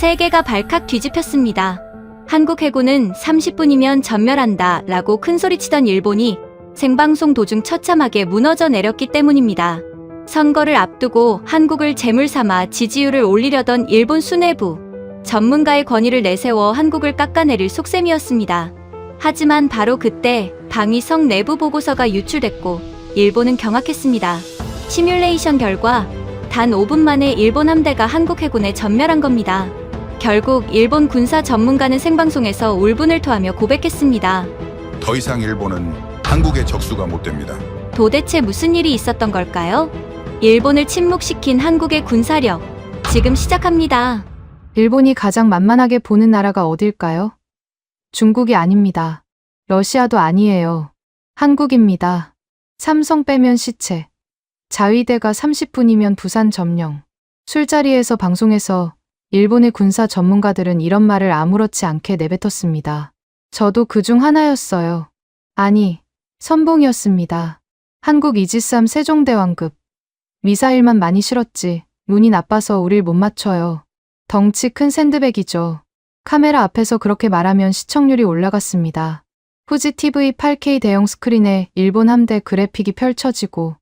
세계가 발칵 뒤집혔습니다. 한국 해군은 30분이면 전멸한다 라고 큰소리치던 일본이 생방송 도중 처참하게 무너져 내렸기 때문입니다. 선거를 앞두고 한국을 제물 삼아 지지율을 올리려던 일본 수뇌부, 전문가의 권위를 내세워 한국을 깎아내릴 속셈이었습니다. 하지만 바로 그때 방위성 내부 보고서가 유출됐고 일본은 경악했습니다. 시뮬레이션 결과 단 5분 만에 일본 함대가 한국 해군에 전멸한 겁니다. 결국 일본 군사 전문가는 생방송에서 울분을 토하며 고백했습니다. 더 이상 일본은 한국의 적수가 못 됩니다. 도대체 무슨 일이 있었던 걸까요? 일본을 침묵시킨 한국의 군사력, 지금 시작합니다. 일본이 가장 만만하게 보는 나라가 어딜까요? 중국이 아닙니다. 러시아도 아니에요. 한국입니다. 삼성 빼면 시체. 자위대가 30분이면 부산 점령. 술자리에서 방송에서 일본의 군사 전문가들은 이런 말을 아무렇지 않게 내뱉었습니다. 저도 그중 하나였어요. 아니, 선봉이었습니다. 한국 이지스함 세종대왕급. 미사일만 많이 실었지 운이 나빠서 우릴 못 맞춰요. 덩치 큰 샌드백이죠. 카메라 앞에서 그렇게 말하면 시청률이 올라갔습니다. 후지 TV 8K 대형 스크린에 일본 함대 그래픽이 펼쳐지고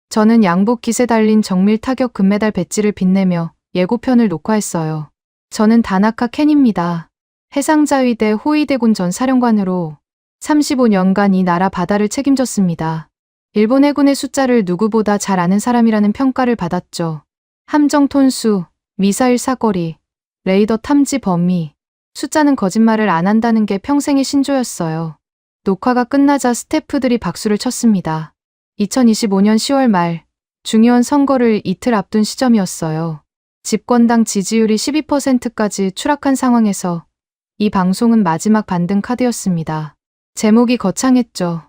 저는 양복 깃에 달린 정밀 타격 금메달 배지를 빛내며 예고편을 녹화했어요. 저는 다나카 켄입니다. 해상자위대 호위대군 전 사령관으로 35년간 이 나라 바다를 책임졌습니다. 일본 해군의 숫자를 누구보다 잘 아는 사람이라는 평가를 받았죠. 함정 톤수, 미사일 사거리, 레이더 탐지 범위, 숫자는 거짓말을 안 한다는 게 평생의 신조였어요. 녹화가 끝나자 스태프들이 박수를 쳤습니다. 2025년 10월 말, 중요한 선거를 이틀 앞둔 시점이었어요. 집권당 지지율이 12%까지 추락한 상황에서 이 방송은 마지막 반등 카드였습니다. 제목이 거창했죠.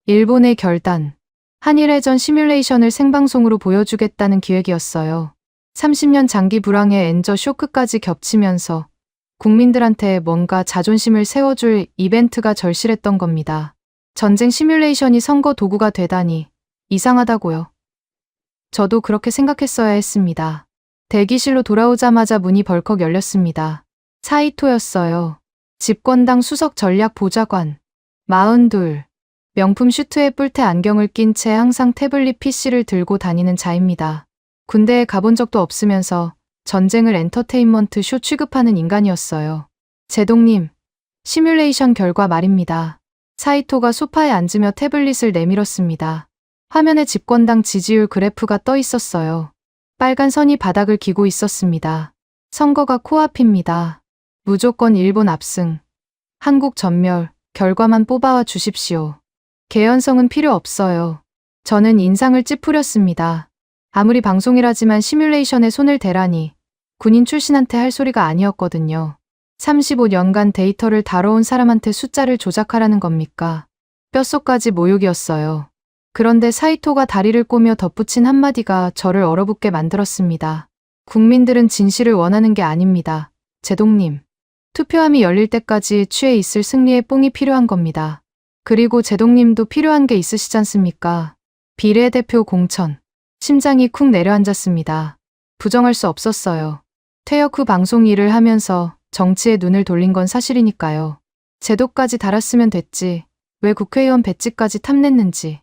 일본의 결단. 한일회전 시뮬레이션을 생방송으로 보여주겠다는 기획이었어요. 30년 장기 불황에 엔저 쇼크까지 겹치면서 국민들한테 뭔가 자존심을 세워줄 이벤트가 절실했던 겁니다. 전쟁 시뮬레이션이 선거 도구가 되다니 이상하다고요. 저도 그렇게 생각했어야 했습니다. 대기실로 돌아오자마자 문이 벌컥 열렸습니다. 사이토였어요. 집권당 수석 전략 보좌관. 42. 명품 슈트에 뿔테 안경을 낀 채 항상 태블릿 PC를 들고 다니는 자입니다. 군대에 가본 적도 없으면서 전쟁을 엔터테인먼트 쇼 취급하는 인간이었어요. 제동님, 시뮬레이션 결과 말입니다. 사이토가 소파에 앉으며 태블릿을 내밀었습니다. 화면에 집권당 지지율 그래프가 떠 있었어요. 빨간 선이 바닥을 기고 있었습니다. 선거가 코앞입니다. 무조건 일본 압승. 한국 전멸, 결과만 뽑아와 주십시오. 개연성은 필요 없어요. 저는 인상을 찌푸렸습니다. 아무리 방송이라지만 시뮬레이션에 손을 대라니 군인 출신한테 할 소리가 아니었거든요. 35년간 데이터를 다뤄온 사람한테 숫자를 조작하라는 겁니까? 뼛속까지 모욕이었어요. 그런데 사이토가 다리를 꼬며 덧붙인 한마디가 저를 얼어붙게 만들었습니다. 국민들은 진실을 원하는 게 아닙니다. 제동님, 투표함이 열릴 때까지 취해 있을 승리의 뽕이 필요한 겁니다. 그리고 제동님도 필요한 게 있으시잖습니까? 비례대표 공천. 심장이 쿵 내려앉았습니다. 부정할 수 없었어요. 퇴역 후 방송 일을 하면서 정치에 눈을 돌린 건 사실이니까요. 제도까지 달았으면 됐지. 왜 국회의원 배지까지 탐냈는지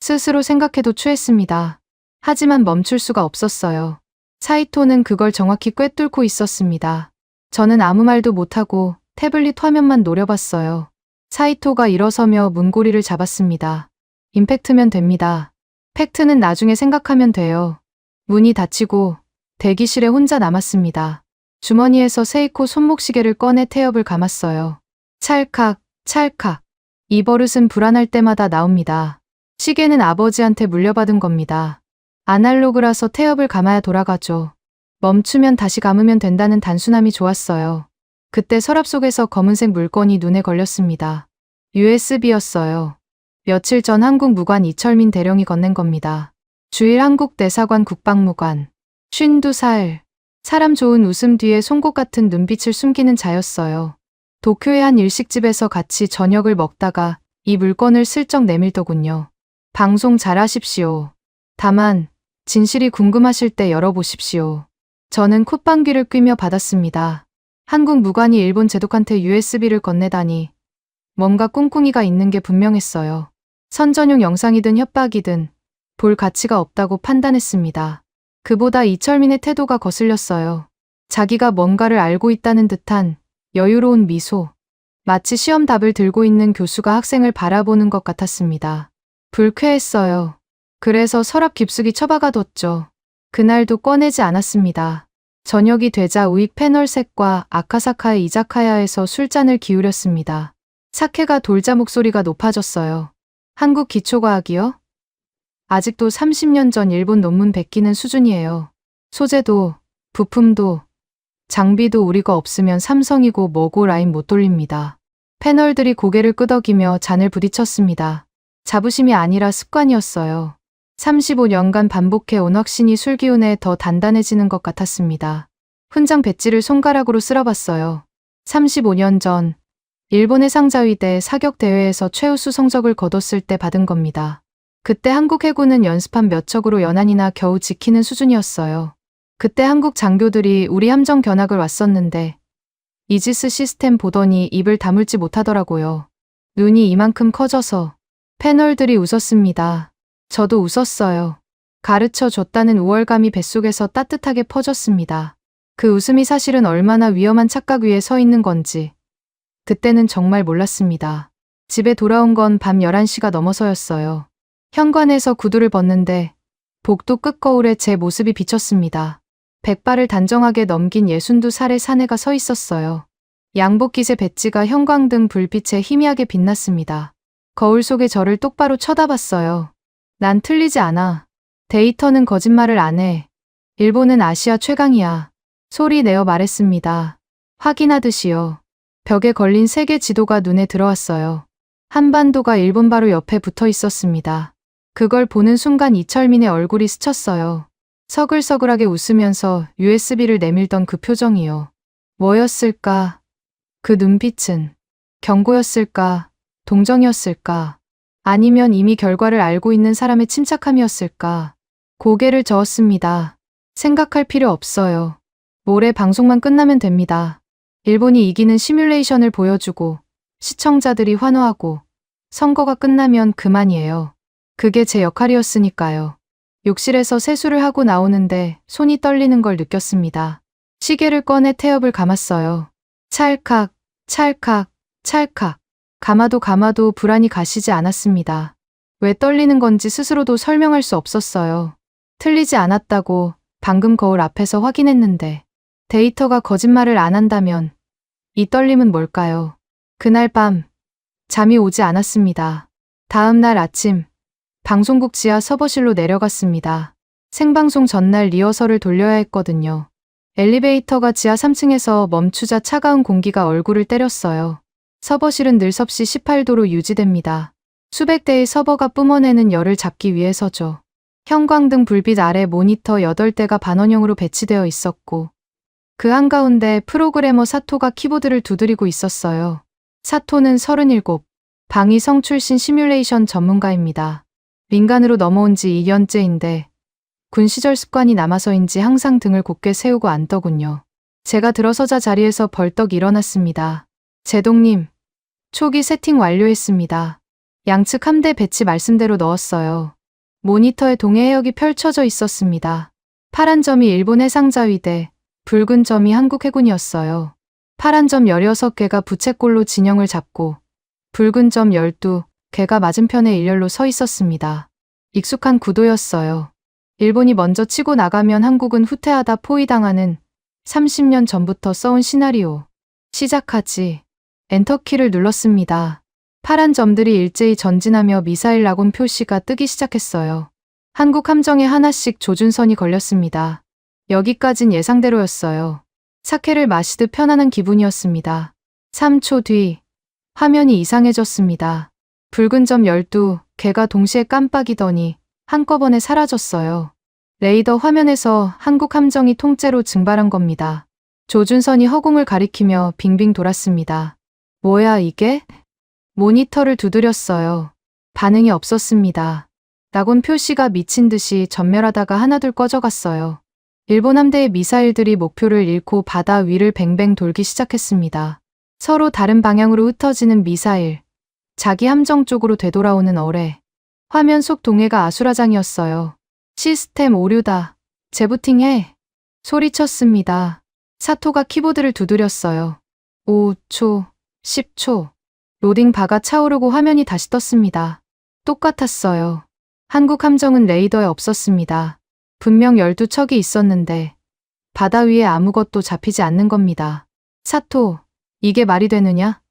스스로 생각해도 추했습니다. 하지만 멈출 수가 없었어요. 사이토는 그걸 정확히 꿰뚫고 있었습니다. 저는 아무 말도 못하고 태블릿 화면만 노려봤어요. 사이토가 일어서며 문고리를 잡았습니다. 임팩트면 됩니다. 팩트는 나중에 생각하면 돼요. 문이 닫히고 대기실에 혼자 남았습니다. 주머니에서 세이코 손목시계를 꺼내 태엽을 감았어요. 찰칵, 찰칵. 이 버릇은 불안할 때마다 나옵니다. 시계는 아버지한테 물려받은 겁니다. 아날로그라서 태엽을 감아야 돌아가죠. 멈추면 다시 감으면 된다는 단순함이 좋았어요. 그때 서랍 속에서 검은색 물건이 눈에 걸렸습니다. USB였어요. 며칠 전 한국 무관 이철민 대령이 건넨 겁니다. 주일 한국 대사관 국방무관. 52살. 사람 좋은 웃음 뒤에 송곳 같은 눈빛을 숨기는 자였어요. 도쿄의 한 일식집에서 같이 저녁을 먹다가 이 물건을 슬쩍 내밀더군요. 방송 잘하십시오. 다만 진실이 궁금하실 때 열어보십시오. 저는 콧방귀를 뀌며 받았습니다. 한국 무관이 일본 제독한테 USB를 건네다니 뭔가 꿍꿍이가 있는 게 분명했어요. 선전용 영상이든 협박이든 볼 가치가 없다고 판단했습니다. 그보다 이철민의 태도가 거슬렸어요. 자기가 뭔가를 알고 있다는 듯한 여유로운 미소. 마치 시험 답을 들고 있는 교수가 학생을 바라보는 것 같았습니다. 불쾌했어요. 그래서 서랍 깊숙이 처박아뒀죠. 그날도 꺼내지 않았습니다. 저녁이 되자 우익 패널색과 아카사카의 이자카야에서 술잔을 기울였습니다. 사케가 돌자 목소리가 높아졌어요. 한국 기초과학이요? 아직도 30년 전 일본 논문 베끼는 수준이에요. 소재도, 부품도, 장비도 우리가 없으면 삼성이고 뭐고 라인 못 돌립니다. 패널들이 고개를 끄덕이며 잔을 부딪혔습니다. 자부심이 아니라 습관이었어요. 35년간 반복해온 확신이 술 기운에 더 단단해지는 것 같았습니다. 훈장 배지를 손가락으로 쓸어봤어요. 35년 전 일본 해상자위대 사격 대회에서 최우수 성적을 거뒀을 때 받은 겁니다. 그때 한국 해군은 연습한 몇 척으로 연안이나 겨우 지키는 수준이었어요. 그때 한국 장교들이 우리 함정 견학을 왔었는데 이지스 시스템 보더니 입을 다물지 못하더라고요. 눈이 이만큼 커져서 패널들이 웃었습니다. 저도 웃었어요. 가르쳐 줬다는 우월감이 뱃속에서 따뜻하게 퍼졌습니다. 그 웃음이 사실은 얼마나 위험한 착각 위에 서 있는 건지 그때는 정말 몰랐습니다. 집에 돌아온 건 밤 11시가 넘어서였어요. 현관에서 구두를 벗는데 복도 끝거울에 제 모습이 비쳤습니다. 백발을 단정하게 넘긴 62살의 사내가 서 있었어요. 양복깃의 배지가 형광등 불빛에 희미하게 빛났습니다. 거울 속에 저를 똑바로 쳐다봤어요. 난 틀리지 않아. 데이터는 거짓말을 안 해. 일본은 아시아 최강이야. 소리 내어 말했습니다. 확인하듯이요. 벽에 걸린 세계 지도가 눈에 들어왔어요. 한반도가 일본 바로 옆에 붙어 있었습니다. 그걸 보는 순간 이철민의 얼굴이 스쳤어요. 서글서글하게 웃으면서 USB를 내밀던 그 표정이요. 뭐였을까? 그 눈빛은 경고였을까? 동정이었을까? 아니면 이미 결과를 알고 있는 사람의 침착함이었을까? 고개를 저었습니다. 생각할 필요 없어요. 모레 방송만 끝나면 됩니다. 일본이 이기는 시뮬레이션을 보여주고 시청자들이 환호하고 선거가 끝나면 그만이에요. 그게 제 역할이었으니까요. 욕실에서 세수를 하고 나오는데 손이 떨리는 걸 느꼈습니다. 시계를 꺼내 태엽을 감았어요. 찰칵, 찰칵, 찰칵. 감아도 불안이 가시지 않았습니다. 왜 떨리는 건지 스스로도 설명할 수 없었어요. 틀리지 않았다고 방금 거울 앞에서 확인했는데 데이터가 거짓말을 안 한다면 이 떨림은 뭘까요? 그날 밤 잠이 오지 않았습니다. 다음 날 아침 방송국 지하 서버실로 내려갔습니다. 생방송 전날 리허설을 돌려야 했거든요. 엘리베이터가 지하 3층에서 멈추자 차가운 공기가 얼굴을 때렸어요. 서버실은 늘 섭씨 18도로 유지됩니다. 수백 대의 서버가 뿜어내는 열을 잡기 위해서죠. 형광등 불빛 아래 모니터 8대가 반원형으로 배치되어 있었고 그 한가운데 프로그래머 사토가 키보드를 두드리고 있었어요. 사토는 37, 방위성 출신 시뮬레이션 전문가입니다. 민간으로 넘어온 지 2년째인데 군 시절 습관이 남아서인지 항상 등을 곧게 세우고 앉더군요. 제가 들어서자 자리에서 벌떡 일어났습니다. 제동님, 초기 세팅 완료했습니다. 양측 함대 배치 말씀대로 넣었어요. 모니터에 동해 해역이 펼쳐져 있었습니다. 파란 점이 일본 해상자위대, 붉은 점이 한국 해군이었어요. 파란 점 16개가 부채꼴로 진영을 잡고 붉은 점 12개가 맞은편에 일렬로 서 있었습니다. 익숙한 구도였어요. 일본이 먼저 치고 나가면 한국은 후퇴하다 포위당하는 30년 전부터 써온 시나리오. 시작하지. 엔터키를 눌렀습니다. 파란 점들이 일제히 전진하며 미사일 낙원 표시가 뜨기 시작했어요. 한국 함정에 하나씩 조준선이 걸렸습니다. 여기까진 예상대로였어요. 사케를 마시듯 편안한 기분이었습니다. 3초 뒤 화면이 이상해졌습니다. 붉은 점 12개가 동시에 깜빡이더니 한꺼번에 사라졌어요. 레이더 화면에서 한국 함정이 통째로 증발한 겁니다. 조준선이 허공을 가리키며 빙빙 돌았습니다. 뭐야 이게? 모니터를 두드렸어요. 반응이 없었습니다. 낙원 표시가 미친 듯이 전멸하다가 하나둘 꺼져갔어요. 일본 함대의 미사일들이 목표를 잃고 바다 위를 뱅뱅 돌기 시작했습니다. 서로 다른 방향으로 흩어지는 미사일, 자기 함정 쪽으로 되돌아오는 어뢰. 화면 속 동해가 아수라장이었어요. 시스템 오류다. 재부팅해. 소리쳤습니다. 사토가 키보드를 두드렸어요. 5초, 10초. 로딩 바가 차오르고 화면이 다시 떴습니다. 똑같았어요. 한국 함정은 레이더에 없었습니다. 분명 12척이 있었는데 바다 위에 아무것도 잡히지 않는 겁니다. 사토, 이게 말이 되느냐?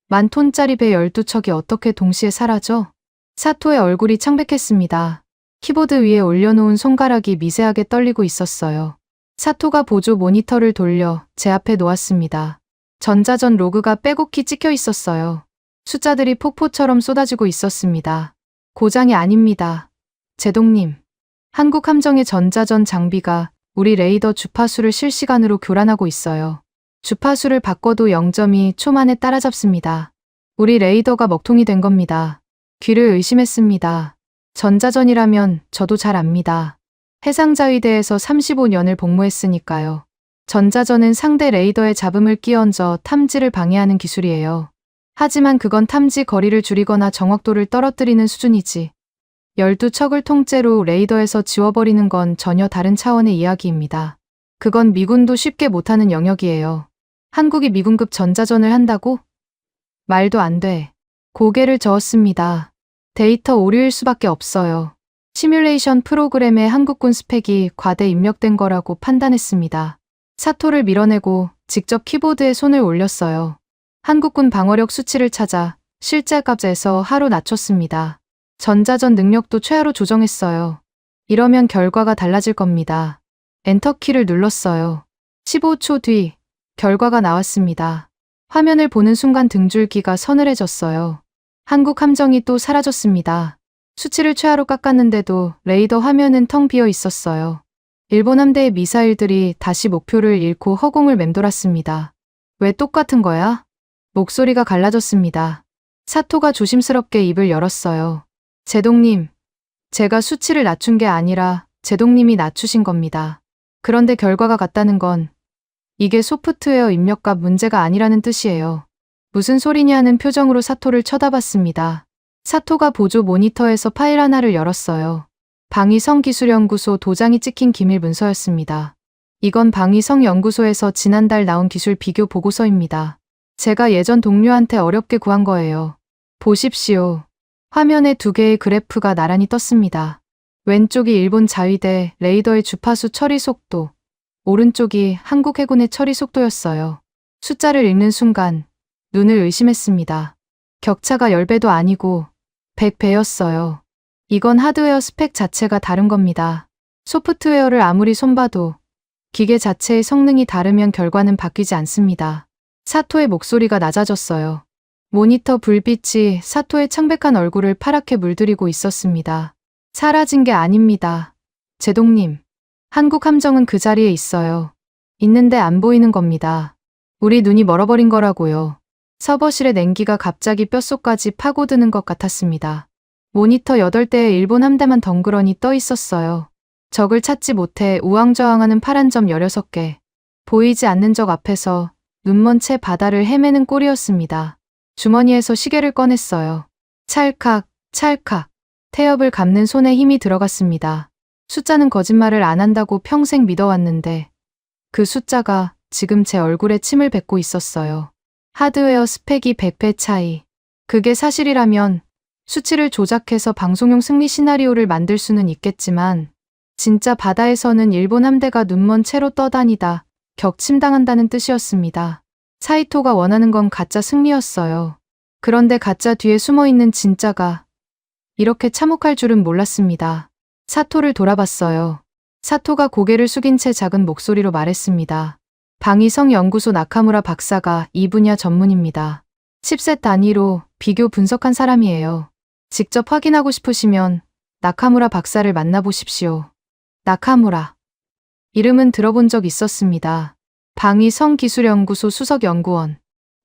10,000톤짜리 배 12척이 어떻게 동시에 사라져? 사토의 얼굴이 창백했습니다. 키보드 위에 올려놓은 손가락이 미세하게 떨리고 있었어요. 사토가 보조 모니터를 돌려 제 앞에 놓았습니다. 전자전 로그가 빼곡히 찍혀 있었어요. 숫자들이 폭포처럼 쏟아지고 있었습니다. 고장이 아닙니다. 제동님. 한국 함정의 전자전 장비가 우리 레이더 주파수를 실시간으로 교란하고 있어요. 주파수를 바꿔도 0.2초 만에 따라잡습니다. 우리 레이더가 먹통이 된 겁니다. 귀를 의심했습니다. 전자전이라면 저도 잘 압니다. 해상자위대에서 35년을 복무했으니까요. 전자전은 상대 레이더에 잡음을 끼얹어 탐지를 방해하는 기술이에요. 하지만 그건 탐지 거리를 줄이거나 정확도를 떨어뜨리는 수준이지. 12척을 통째로 레이더에서 지워버리는 건 전혀 다른 차원의 이야기입니다. 그건 미군도 쉽게 못하는 영역이에요. 한국이 미군급 전자전을 한다고? 말도 안 돼. 고개를 저었습니다. 데이터 오류일 수밖에 없어요. 시뮬레이션 프로그램에 한국군 스펙이 과대 입력된 거라고 판단했습니다. 사토를 밀어내고 직접 키보드에 손을 올렸어요. 한국군 방어력 수치를 찾아 실제 값에서 하루 낮췄습니다. 전자전 능력도 최하로 조정했어요. 이러면 결과가 달라질 겁니다. 엔터키를 눌렀어요. 15초 뒤 결과가 나왔습니다. 화면을 보는 순간 등줄기가 서늘해졌어요. 한국 함정이 또 사라졌습니다. 수치를 최하로 깎았는데도 레이더 화면은 텅 비어 있었어요. 일본 함대의 미사일들이 다시 목표를 잃고 허공을 맴돌았습니다. 왜 똑같은 거야? 목소리가 갈라졌습니다. 사토가 조심스럽게 입을 열었어요. 제동님, 제가 수치를 낮춘 게 아니라 제동님이 낮추신 겁니다. 그런데 결과가 같다는 건 이게 소프트웨어 입력값 문제가 아니라는 뜻이에요. 무슨 소리냐는 표정으로 사토를 쳐다봤습니다. 사토가 보조 모니터에서 파일 하나를 열었어요. 방위성기술연구소 도장이 찍힌 기밀 문서였습니다. 이건 방위성연구소에서 지난달 나온 기술 비교 보고서입니다. 제가 예전 동료한테 어렵게 구한 거예요. 보십시오. 화면에 2개의 그래프가 나란히 떴습니다. 왼쪽이 일본 자위대 레이더의 주파수 처리 속도, 오른쪽이 한국 해군의 처리 속도였어요. 숫자를 읽는 순간 눈을 의심했습니다. 격차가 10배도 아니고 100배였어요. 이건 하드웨어 스펙 자체가 다른 겁니다. 소프트웨어를 아무리 손봐도 기계 자체의 성능이 다르면 결과는 바뀌지 않습니다. 사토의 목소리가 낮아졌어요. 모니터 불빛이 사토의 창백한 얼굴을 파랗게 물들이고 있었습니다. 사라진 게 아닙니다. 제동님, 한국 함정은 그 자리에 있어요. 있는데 안 보이는 겁니다. 우리 눈이 멀어버린 거라고요. 서버실의 냉기가 갑자기 뼛속까지 파고드는 것 같았습니다. 모니터 8대의 일본 함대만 덩그러니 떠 있었어요. 적을 찾지 못해 우왕좌왕하는 파란 점 16개. 보이지 않는 적 앞에서 눈먼 채 바다를 헤매는 꼴이었습니다. 주머니에서 시계를 꺼냈어요. 찰칵, 찰칵. 태엽을 감는 손에 힘이 들어갔습니다. 숫자는 거짓말을 안 한다고 평생 믿어왔는데 그 숫자가 지금 제 얼굴에 침을 뱉고 있었어요. 하드웨어 스펙이 100배 차이. 그게 사실이라면 수치를 조작해서 방송용 승리 시나리오를 만들 수는 있겠지만 진짜 바다에서는 일본 함대가 눈먼 채로 떠다니다 격침당한다는 뜻이었습니다. 사이토가 원하는 건 가짜 승리였어요. 그런데 가짜 뒤에 숨어있는 진짜가 이렇게 참혹할 줄은 몰랐습니다. 사토를 돌아봤어요. 사토가 고개를 숙인 채 작은 목소리로 말했습니다. 방위성연구소 나카무라 박사가 이 분야 전문입니다. 칩셋 단위로 비교 분석한 사람이에요. 직접 확인하고 싶으시면 나카무라 박사를 만나보십시오. 나카무라. 이름은 들어본 적 있었습니다. 방위성기술연구소 수석연구원.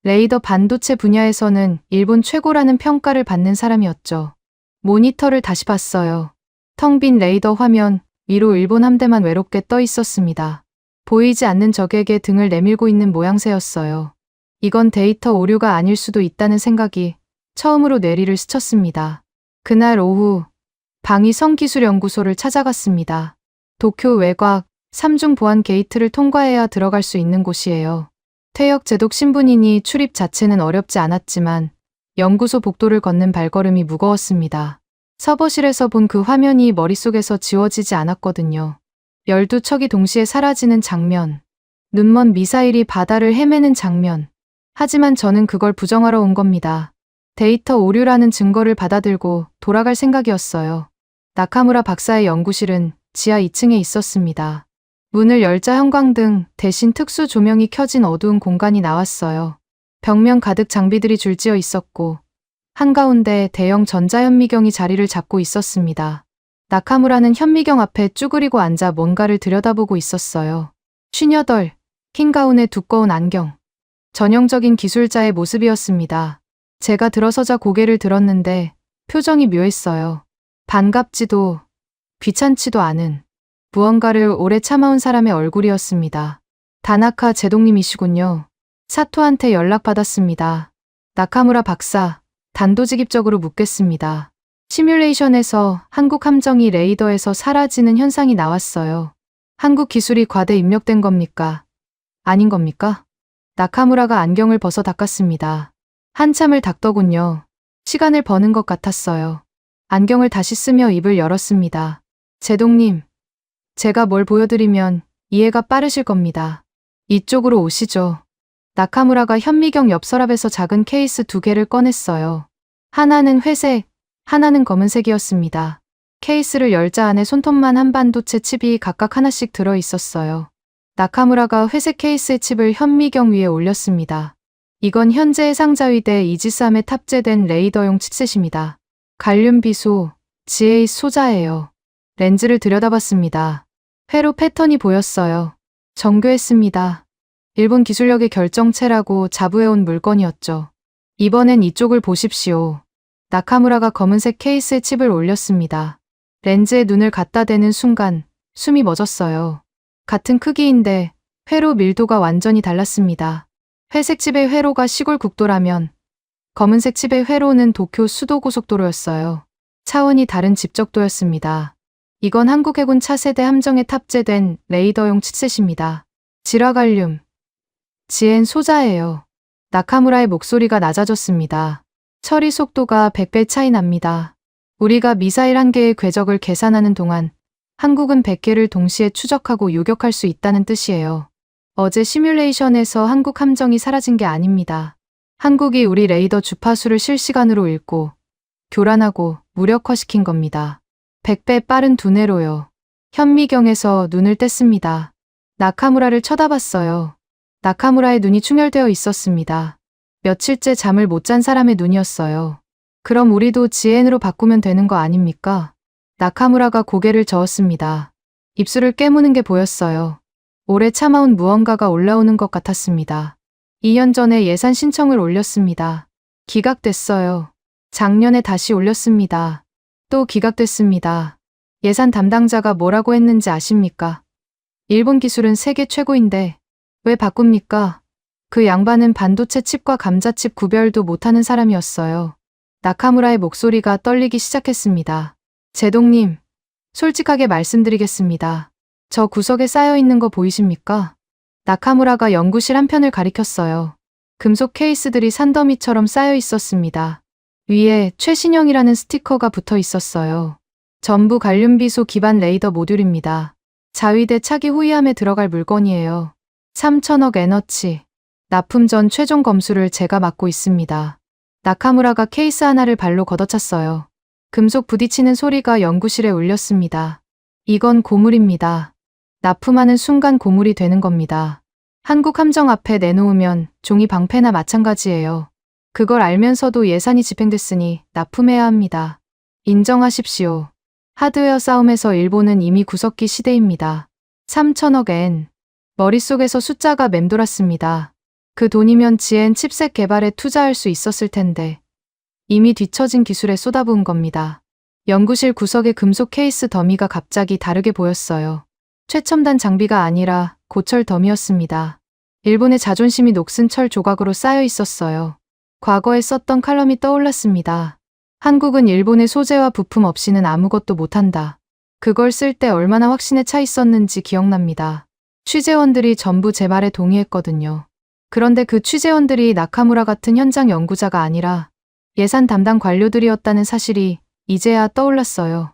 레이더 반도체 분야에서는 일본 최고라는 평가를 받는 사람이었죠. 모니터를 다시 봤어요. 텅 빈 레이더 화면 위로 일본 함대만 외롭게 떠 있었습니다. 보이지 않는 적에게 등을 내밀고 있는 모양새였어요. 이건 데이터 오류가 아닐 수도 있다는 생각이 처음으로 뇌리를 스쳤습니다. 그날 오후 방위성기술연구소를 찾아갔습니다. 도쿄 외곽 3중 보안 게이트를 통과해야 들어갈 수 있는 곳이에요. 퇴역 제독 신분이니 출입 자체는 어렵지 않았지만 연구소 복도를 걷는 발걸음이 무거웠습니다. 서버실에서 본 그 화면이 머릿속에서 지워지지 않았거든요. 12척이 동시에 사라지는 장면, 눈먼 미사일이 바다를 헤매는 장면. 하지만 저는 그걸 부정하러 온 겁니다. 데이터 오류라는 증거를 받아들고 돌아갈 생각이었어요. 나카무라 박사의 연구실은 지하 2층에 있었습니다. 문을 열자 형광등 대신 특수 조명이 켜진 어두운 공간이 나왔어요. 벽면 가득 장비들이 줄지어 있었고 한가운데 대형 전자현미경이 자리를 잡고 있었습니다. 나카무라는 현미경 앞에 쭈그리고 앉아 뭔가를 들여다보고 있었어요. 58, 흰 가운에 두꺼운 안경. 전형적인 기술자의 모습이었습니다. 제가 들어서자 고개를 들었는데 표정이 묘했어요. 반갑지도 귀찮지도 않은 무언가를 오래 참아온 사람의 얼굴이었습니다. 다나카 제독님이시군요. 사토한테 연락받았습니다. 나카무라 박사, 단도직입적으로 묻겠습니다. 시뮬레이션에서 한국 함정이 레이더에서 사라지는 현상이 나왔어요. 한국 기술이 과대 입력된 겁니까? 아닌 겁니까? 나카무라가 안경을 벗어 닦았습니다. 한참을 닦더군요. 시간을 버는 것 같았어요. 안경을 다시 쓰며 입을 열었습니다. 제독님, 제가 뭘 보여드리면 이해가 빠르실 겁니다. 이쪽으로 오시죠. 나카무라가 현미경 옆 서랍에서 작은 케이스 2개를 꺼냈어요. 하나는 회색, 하나는 검은색이었습니다. 케이스를 열자 안에 손톱만 한 반도체 칩이 각각 하나씩 들어 있었어요. 나카무라가 회색 케이스의 칩을 현미경 위에 올렸습니다. 이건 현재 해상자위대 이지스함에 탑재된 레이더용 칩셋입니다. 갈륨 비소, GA 소자예요. 렌즈를 들여다봤습니다. 회로 패턴이 보였어요. 정교했습니다. 일본 기술력의 결정체라고 자부해온 물건이었죠. 이번엔 이쪽을 보십시오. 나카무라가 검은색 케이스에 칩을 올렸습니다. 렌즈에 눈을 갖다 대는 순간 숨이 멎었어요. 같은 크기인데 회로 밀도가 완전히 달랐습니다. 회색 칩의 회로가 시골 국도라면 검은색 칩의 회로는 도쿄 수도고속도로였어요. 차원이 다른 집적도였습니다. 이건 한국 해군 차세대 함정에 탑재된 레이더용 칩셋입니다. 지라갈륨, 지엔 소자예요. 나카무라의 목소리가 낮아졌습니다. 처리 속도가 100배 차이 납니다. 우리가 미사일 1개의 궤적을 계산하는 동안 한국은 100개를 동시에 추적하고 요격할 수 있다는 뜻이에요. 어제 시뮬레이션에서 한국 함정이 사라진 게 아닙니다. 한국이 우리 레이더 주파수를 실시간으로 읽고 교란하고 무력화시킨 겁니다. 100배 빠른 두뇌로요. 현미경에서 눈을 뗐습니다. 나카무라를 쳐다봤어요. 나카무라의 눈이 충혈되어 있었습니다. 며칠째 잠을 못 잔 사람의 눈이었어요. 그럼 우리도 지엔으로 바꾸면 되는 거 아닙니까? 나카무라가 고개를 저었습니다. 입술을 깨무는 게 보였어요. 오래 참아온 무언가가 올라오는 것 같았습니다. 2년 전에 예산 신청을 올렸습니다. 기각됐어요. 작년에 다시 올렸습니다. 또 기각됐습니다. 예산 담당자가 뭐라고 했는지 아십니까? 일본 기술은 세계 최고인데 왜 바꿉니까? 그 양반은 반도체 칩과 감자칩 구별도 못하는 사람이었어요. 나카무라의 목소리가 떨리기 시작했습니다. 제독님, 솔직하게 말씀드리겠습니다. 저 구석에 쌓여있는 거 보이십니까? 나카무라가 연구실 한편을 가리켰어요. 금속 케이스들이 산더미처럼 쌓여 있었습니다. 위에 최신형이라는 스티커가 붙어 있었어요. 전부 갈륨비소 기반 레이더 모듈입니다. 자위대 차기 후위함에 들어갈 물건이에요. 3천억 에너치. 납품 전 최종 검수를 제가 맡고 있습니다. 나카무라가 케이스 하나를 발로 걷어찼어요. 금속 부딪히는 소리가 연구실에 울렸습니다. 이건 고물입니다. 납품하는 순간 고물이 되는 겁니다. 한국 함정 앞에 내놓으면 종이 방패나 마찬가지예요. 그걸 알면서도 예산이 집행됐으니 납품해야 합니다. 인정하십시오. 하드웨어 싸움에서 일본은 이미 구석기 시대입니다. 3천억 엔. 머릿속에서 숫자가 맴돌았습니다. 그 돈이면 지엔 칩셋 개발에 투자할 수 있었을 텐데 이미 뒤처진 기술에 쏟아부은 겁니다. 연구실 구석의 금속 케이스 더미가 갑자기 다르게 보였어요. 최첨단 장비가 아니라 고철 더미였습니다. 일본의 자존심이 녹슨 철 조각으로 쌓여 있었어요. 과거에 썼던 칼럼이 떠올랐습니다. 한국은 일본의 소재와 부품 없이는 아무것도 못한다. 그걸 쓸 때 얼마나 확신에 차 있었는지 기억납니다. 취재원들이 전부 제 말에 동의했거든요. 그런데 그 취재원들이 나카무라 같은 현장 연구자가 아니라 예산 담당 관료들이었다는 사실이 이제야 떠올랐어요.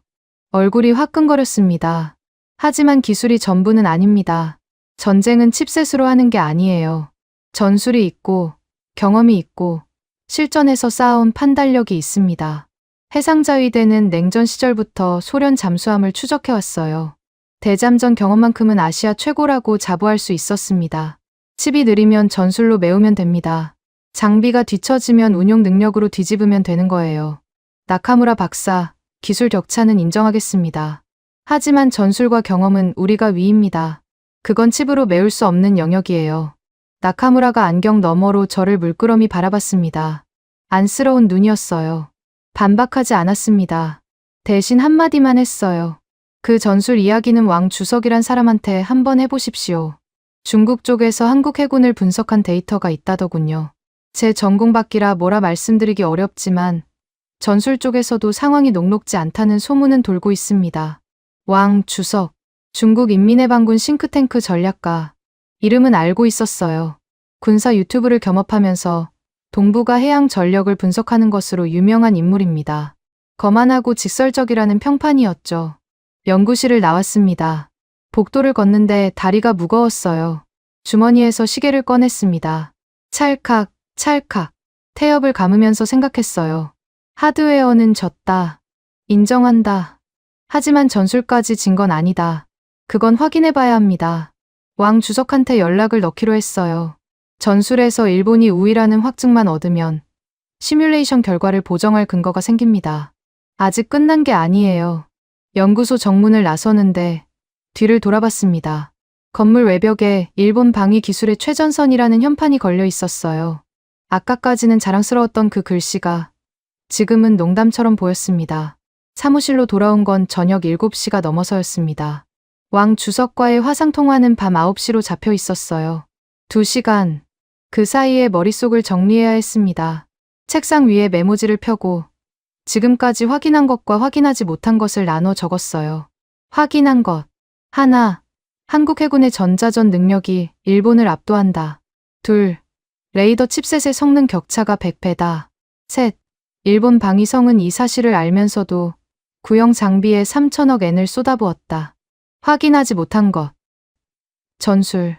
얼굴이 화끈거렸습니다. 하지만 기술이 전부는 아닙니다. 전쟁은 칩셋으로 하는 게 아니에요. 전술이 있고 경험이 있고 실전에서 쌓아온 판단력이 있습니다. 해상자위대는 냉전 시절부터 소련 잠수함을 추적해왔어요. 대잠전 경험만큼은 아시아 최고라고 자부할 수 있었습니다. 칩이 느리면 전술로 메우면 됩니다. 장비가 뒤처지면 운용 능력으로 뒤집으면 되는 거예요. 나카무라 박사, 기술 격차는 인정하겠습니다. 하지만 전술과 경험은 우리가 위입니다. 그건 칩으로 메울 수 없는 영역이에요. 나카무라가 안경 너머로 저를 물끄러미 바라봤습니다. 안쓰러운 눈이었어요. 반박하지 않았습니다. 대신 한마디만 했어요. 그 전술 이야기는 왕 주석이란 사람한테 한번 해보십시오. 중국 쪽에서 한국 해군을 분석한 데이터가 있다더군요. 제 전공밖이라 뭐라 말씀드리기 어렵지만 전술 쪽에서도 상황이 녹록지 않다는 소문은 돌고 있습니다. 왕 주석, 중국 인민해방군 싱크탱크 전략가. 이름은 알고 있었어요. 군사 유튜브를 겸업하면서 동북아 해양 전력을 분석하는 것으로 유명한 인물입니다. 거만하고 직설적이라는 평판이었죠. 연구실을 나왔습니다. 복도를 걷는데 다리가 무거웠어요. 주머니에서 시계를 꺼냈습니다. 찰칵, 찰칵. 태엽을 감으면서 생각했어요. 하드웨어는 졌다. 인정한다. 하지만 전술까지 진 건 아니다. 그건 확인해봐야 합니다. 왕 주석한테 연락을 넣기로 했어요. 전술에서 일본이 우위라는 확증만 얻으면 시뮬레이션 결과를 보정할 근거가 생깁니다. 아직 끝난 게 아니에요. 연구소 정문을 나서는데 뒤를 돌아봤습니다. 건물 외벽에 일본 방위 기술의 최전선이라는 현판이 걸려 있었어요. 아까까지는 자랑스러웠던 그 글씨가 지금은 농담처럼 보였습니다. 사무실로 돌아온 건 저녁 7시가 넘어서였습니다. 왕 주석과의 화상통화는 밤 9시로 잡혀 있었어요. 2시간. 그 사이에 머릿속을 정리해야 했습니다. 책상 위에 메모지를 펴고 지금까지 확인한 것과 확인하지 못한 것을 나눠 적었어요. 확인한 것. 하나. 한국 해군의 전자전 능력이 일본을 압도한다. 둘. 레이더 칩셋의 성능 격차가 100배다. 셋. 일본 방위성은 이 사실을 알면서도 구형 장비에 3천억 엔을 쏟아부었다. 확인하지 못한 것. 전술,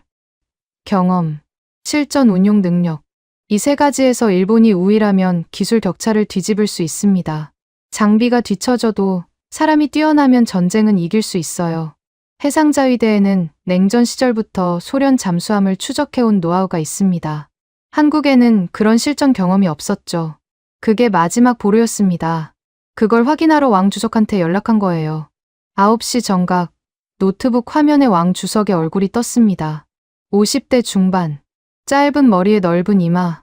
경험, 실전 운용 능력. 이 세 가지에서 일본이 우위라면 기술 격차를 뒤집을 수 있습니다. 장비가 뒤처져도 사람이 뛰어나면 전쟁은 이길 수 있어요. 해상자위대에는 냉전 시절부터 소련 잠수함을 추적해온 노하우가 있습니다. 한국에는 그런 실전 경험이 없었죠. 그게 마지막 보루였습니다. 그걸 확인하러 왕 주석한테 연락한 거예요. 9시 정각, 노트북 화면에 왕 주석의 얼굴이 떴습니다. 50대 중반, 짧은 머리에 넓은 이마,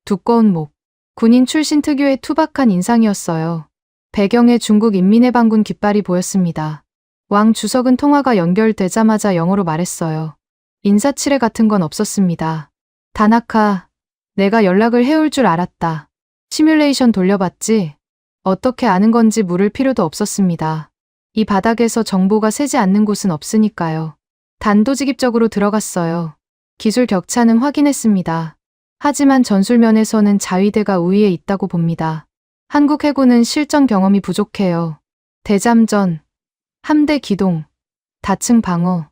두꺼운 목, 군인 출신 특유의 투박한 인상이었어요. 배경에 중국 인민해방군 깃발이 보였습니다. 왕 주석은 통화가 연결되자마자 영어로 말했어요. 인사치레 같은 건 없었습니다. 다나카, 내가 연락을 해올 줄 알았다. 시뮬레이션 돌려봤지? 어떻게 아는 건지 물을 필요도 없었습니다. 이 바닥에서 정보가 새지 않는 곳은 없으니까요. 단도직입적으로 들어갔어요. 기술 격차는 확인했습니다. 하지만 전술면에서는 자위대가 우위에 있다고 봅니다. 한국 해군은 실전 경험이 부족해요. 대잠전, 함대 기동, 다층 방어.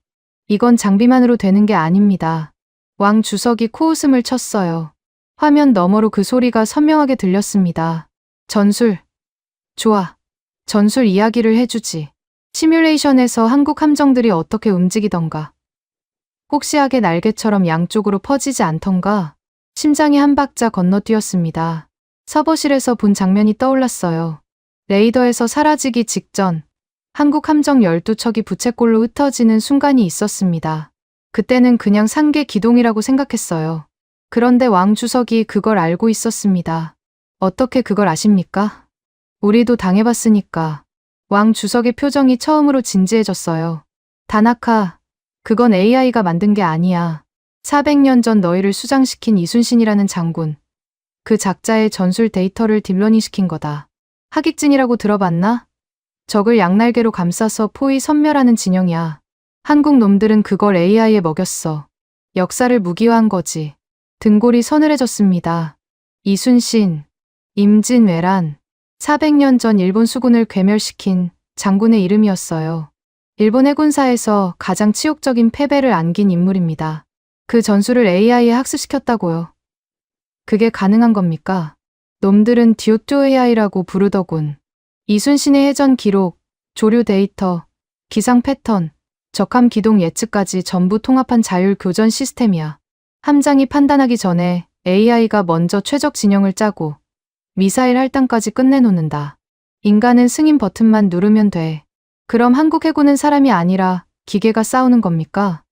이건 장비만으로 되는 게 아닙니다. 왕 주석이 코웃음을 쳤어요. 화면 너머로 그 소리가 선명하게 들렸습니다. 전술. 좋아. 전술 이야기를 해주지. 시뮬레이션에서 한국 함정들이 어떻게 움직이던가. 혹시하게 날개처럼 양쪽으로 퍼지지 않던가. 심장이 한 박자 건너뛰었습니다. 서버실에서 본 장면이 떠올랐어요. 레이더에서 사라지기 직전 한국 함정 12척이 부채꼴로 흩어지는 순간이 있었습니다. 그때는 그냥 상계 기동이라고 생각했어요. 그런데 왕 주석이 그걸 알고 있었습니다. 어떻게 그걸 아십니까? 우리도 당해봤으니까. 왕 주석의 표정이 처음으로 진지해졌어요. 다나카, 그건 AI가 만든 게 아니야. 400년 전 너희를 수장시킨 이순신이라는 장군. 그 작자의 전술 데이터를 딥러닝시킨 거다. 하객진이라고 들어봤나? 적을 양날개로 감싸서 포위 섬멸하는 진영이야. 한국 놈들은 그걸 AI에 먹였어. 역사를 무기화한 거지. 등골이 서늘해졌습니다. 이순신, 임진왜란, 400년 전 일본 수군을 괴멸시킨 장군의 이름이었어요. 일본 해군사에서 가장 치욕적인 패배를 안긴 인물입니다. 그 전술을 AI에 학습시켰다고요. 그게 가능한 겁니까? 놈들은 듀오토 AI라고 부르더군. 이순신의 해전 기록, 조류 데이터, 기상 패턴, 적함 기동 예측까지 전부 통합한 자율 교전 시스템이야. 함장이 판단하기 전에 AI가 먼저 최적 진영을 짜고 미사일 할당까지 끝내놓는다. 인간은 승인 버튼만 누르면 돼. 그럼 한국 해군은 사람이 아니라 기계가 싸우는 겁니까?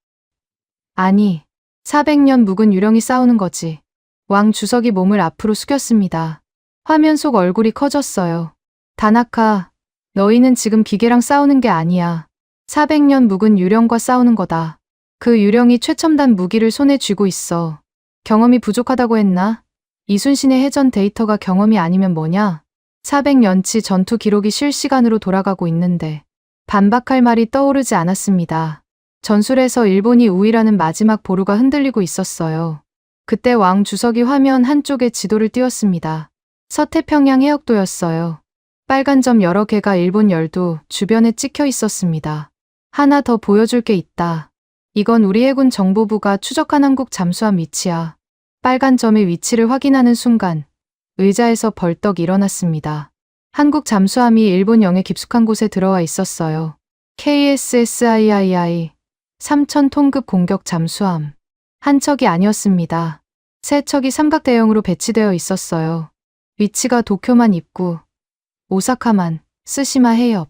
아니, 400년 묵은 유령이 싸우는 거지. 왕 주석이 몸을 앞으로 숙였습니다. 화면 속 얼굴이 커졌어요. 다나카, 너희는 지금 기계랑 싸우는 게 아니야. 400년 묵은 유령과 싸우는 거다. 그 유령이 최첨단 무기를 손에 쥐고 있어. 경험이 부족하다고 했나? 이순신의 해전 데이터가 경험이 아니면 뭐냐? 400년치 전투 기록이 실시간으로 돌아가고 있는데 반박할 말이 떠오르지 않았습니다. 전술에서 일본이 우위라는 마지막 보루가 흔들리고 있었어요. 그때 왕 주석이 화면 한쪽에 지도를 띄웠습니다. 서태평양 해역도였어요. 빨간 점 여러 개가 일본 열도 주변에 찍혀 있었습니다. 하나 더 보여줄 게 있다. 이건 우리 해군 정보부가 추적한 한국 잠수함 위치야. 빨간 점의 위치를 확인하는 순간 의자에서 벌떡 일어났습니다. 한국 잠수함이 일본 영해 깊숙한 곳에 들어와 있었어요. KSSIII 3000톤급 공격 잠수함. 한 척이 아니었습니다. 세 척이 삼각대형으로 배치되어 있었어요. 위치가 도쿄만 입구, 오사카만, 스시마 해협,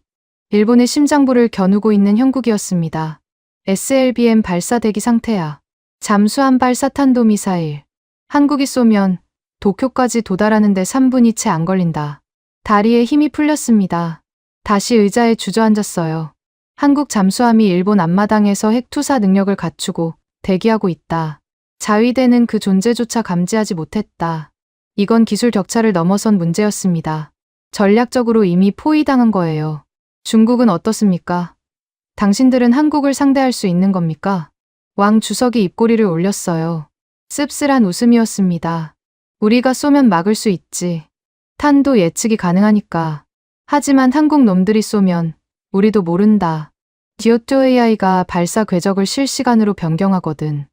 일본의 심장부를 겨누고 있는 형국이었습니다. SLBM 발사 대기 상태야. 잠수함 발사 탄도미사일. 한국이 쏘면 도쿄까지 도달하는데 3분이 채 안 걸린다. 다리에 힘이 풀렸습니다. 다시 의자에 주저앉았어요. 한국 잠수함이 일본 앞마당에서 핵투사 능력을 갖추고 대기하고 있다. 자위대는 그 존재조차 감지하지 못했다. 이건 기술 격차를 넘어선 문제였습니다. 전략적으로 이미 포위당한 거예요. 중국은 어떻습니까? 당신들은 한국을 상대할 수 있는 겁니까? 왕 주석이 입꼬리를 올렸어요. 씁쓸한 웃음이었습니다. 우리가 쏘면 막을 수 있지. 탄도 예측이 가능하니까. 하지만 한국 놈들이 쏘면 우리도 모른다. 듀오토 AI가 발사 궤적을 실시간으로 변경하거든.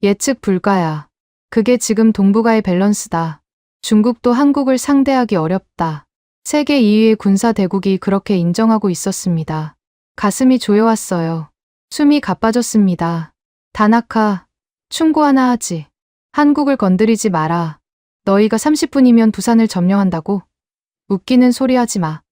예측 불가야. 그게 지금 동북아의 밸런스다. 중국도 한국을 상대하기 어렵다. 세계 2위의 군사 대국이 그렇게 인정하고 있었습니다. 가슴이 조여왔어요. 숨이 가빠졌습니다. 다나카, 충고 하나 하지. 한국을 건드리지 마라. 너희가 30분이면 부산을 점령한다고? 웃기는 소리 하지 마.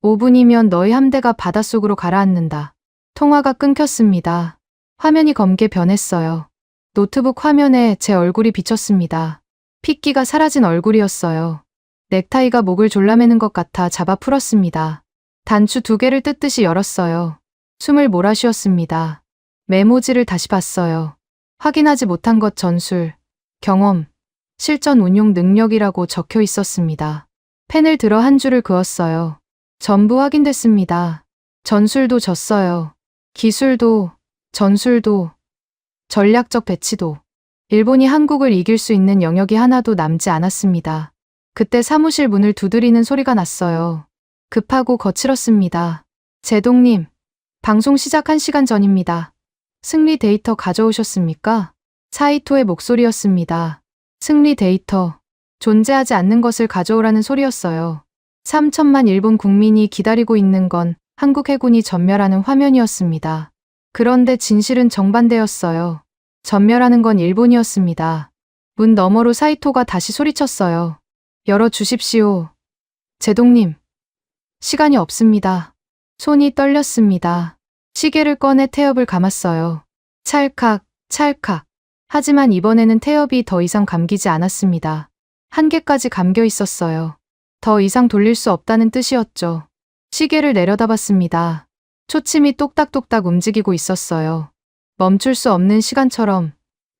5분이면 너희 함대가 바닷속으로 가라앉는다. 통화가 끊겼습니다. 화면이 검게 변했어요. 노트북 화면에 제 얼굴이 비쳤습니다. 핏기가 사라진 얼굴이었어요. 넥타이가 목을 졸라매는 것 같아 잡아 풀었습니다. 단추 2개를 뜯듯이 열었어요. 숨을 몰아쉬었습니다. 메모지를 다시 봤어요. 확인하지 못한 것 전술, 경험, 실전 운용 능력이라고 적혀 있었습니다. 펜을 들어 한 줄을 그었어요. 전부 확인됐습니다. 전술도 졌어요. 기술도, 전술도, 전략적 배치도. 일본이 한국을 이길 수 있는 영역이 하나도 남지 않았습니다. 그때 사무실 문을 두드리는 소리가 났어요. 급하고 거칠었습니다. 제동님, 방송 시작 1시간 전입니다. 승리 데이터 가져오셨습니까? 사이토의 목소리였습니다. 승리 데이터, 존재하지 않는 것을 가져오라는 소리였어요. 3천만 일본 국민이 기다리고 있는 건 한국 해군이 전멸하는 화면이었습니다. 그런데 진실은 정반대였어요. 전멸하는 건 일본이었습니다. 문 너머로 사이토가 다시 소리쳤어요. 열어주십시오. 제동님, 시간이 없습니다. 손이 떨렸습니다. 시계를 꺼내 태엽을 감았어요. 찰칵, 찰칵. 하지만 이번에는 태엽이 더 이상 감기지 않았습니다. 한 개까지 감겨 있었어요. 더 이상 돌릴 수 없다는 뜻이었죠. 시계를 내려다봤습니다. 초침이 똑딱똑딱 움직이고 있었어요. 멈출 수 없는 시간처럼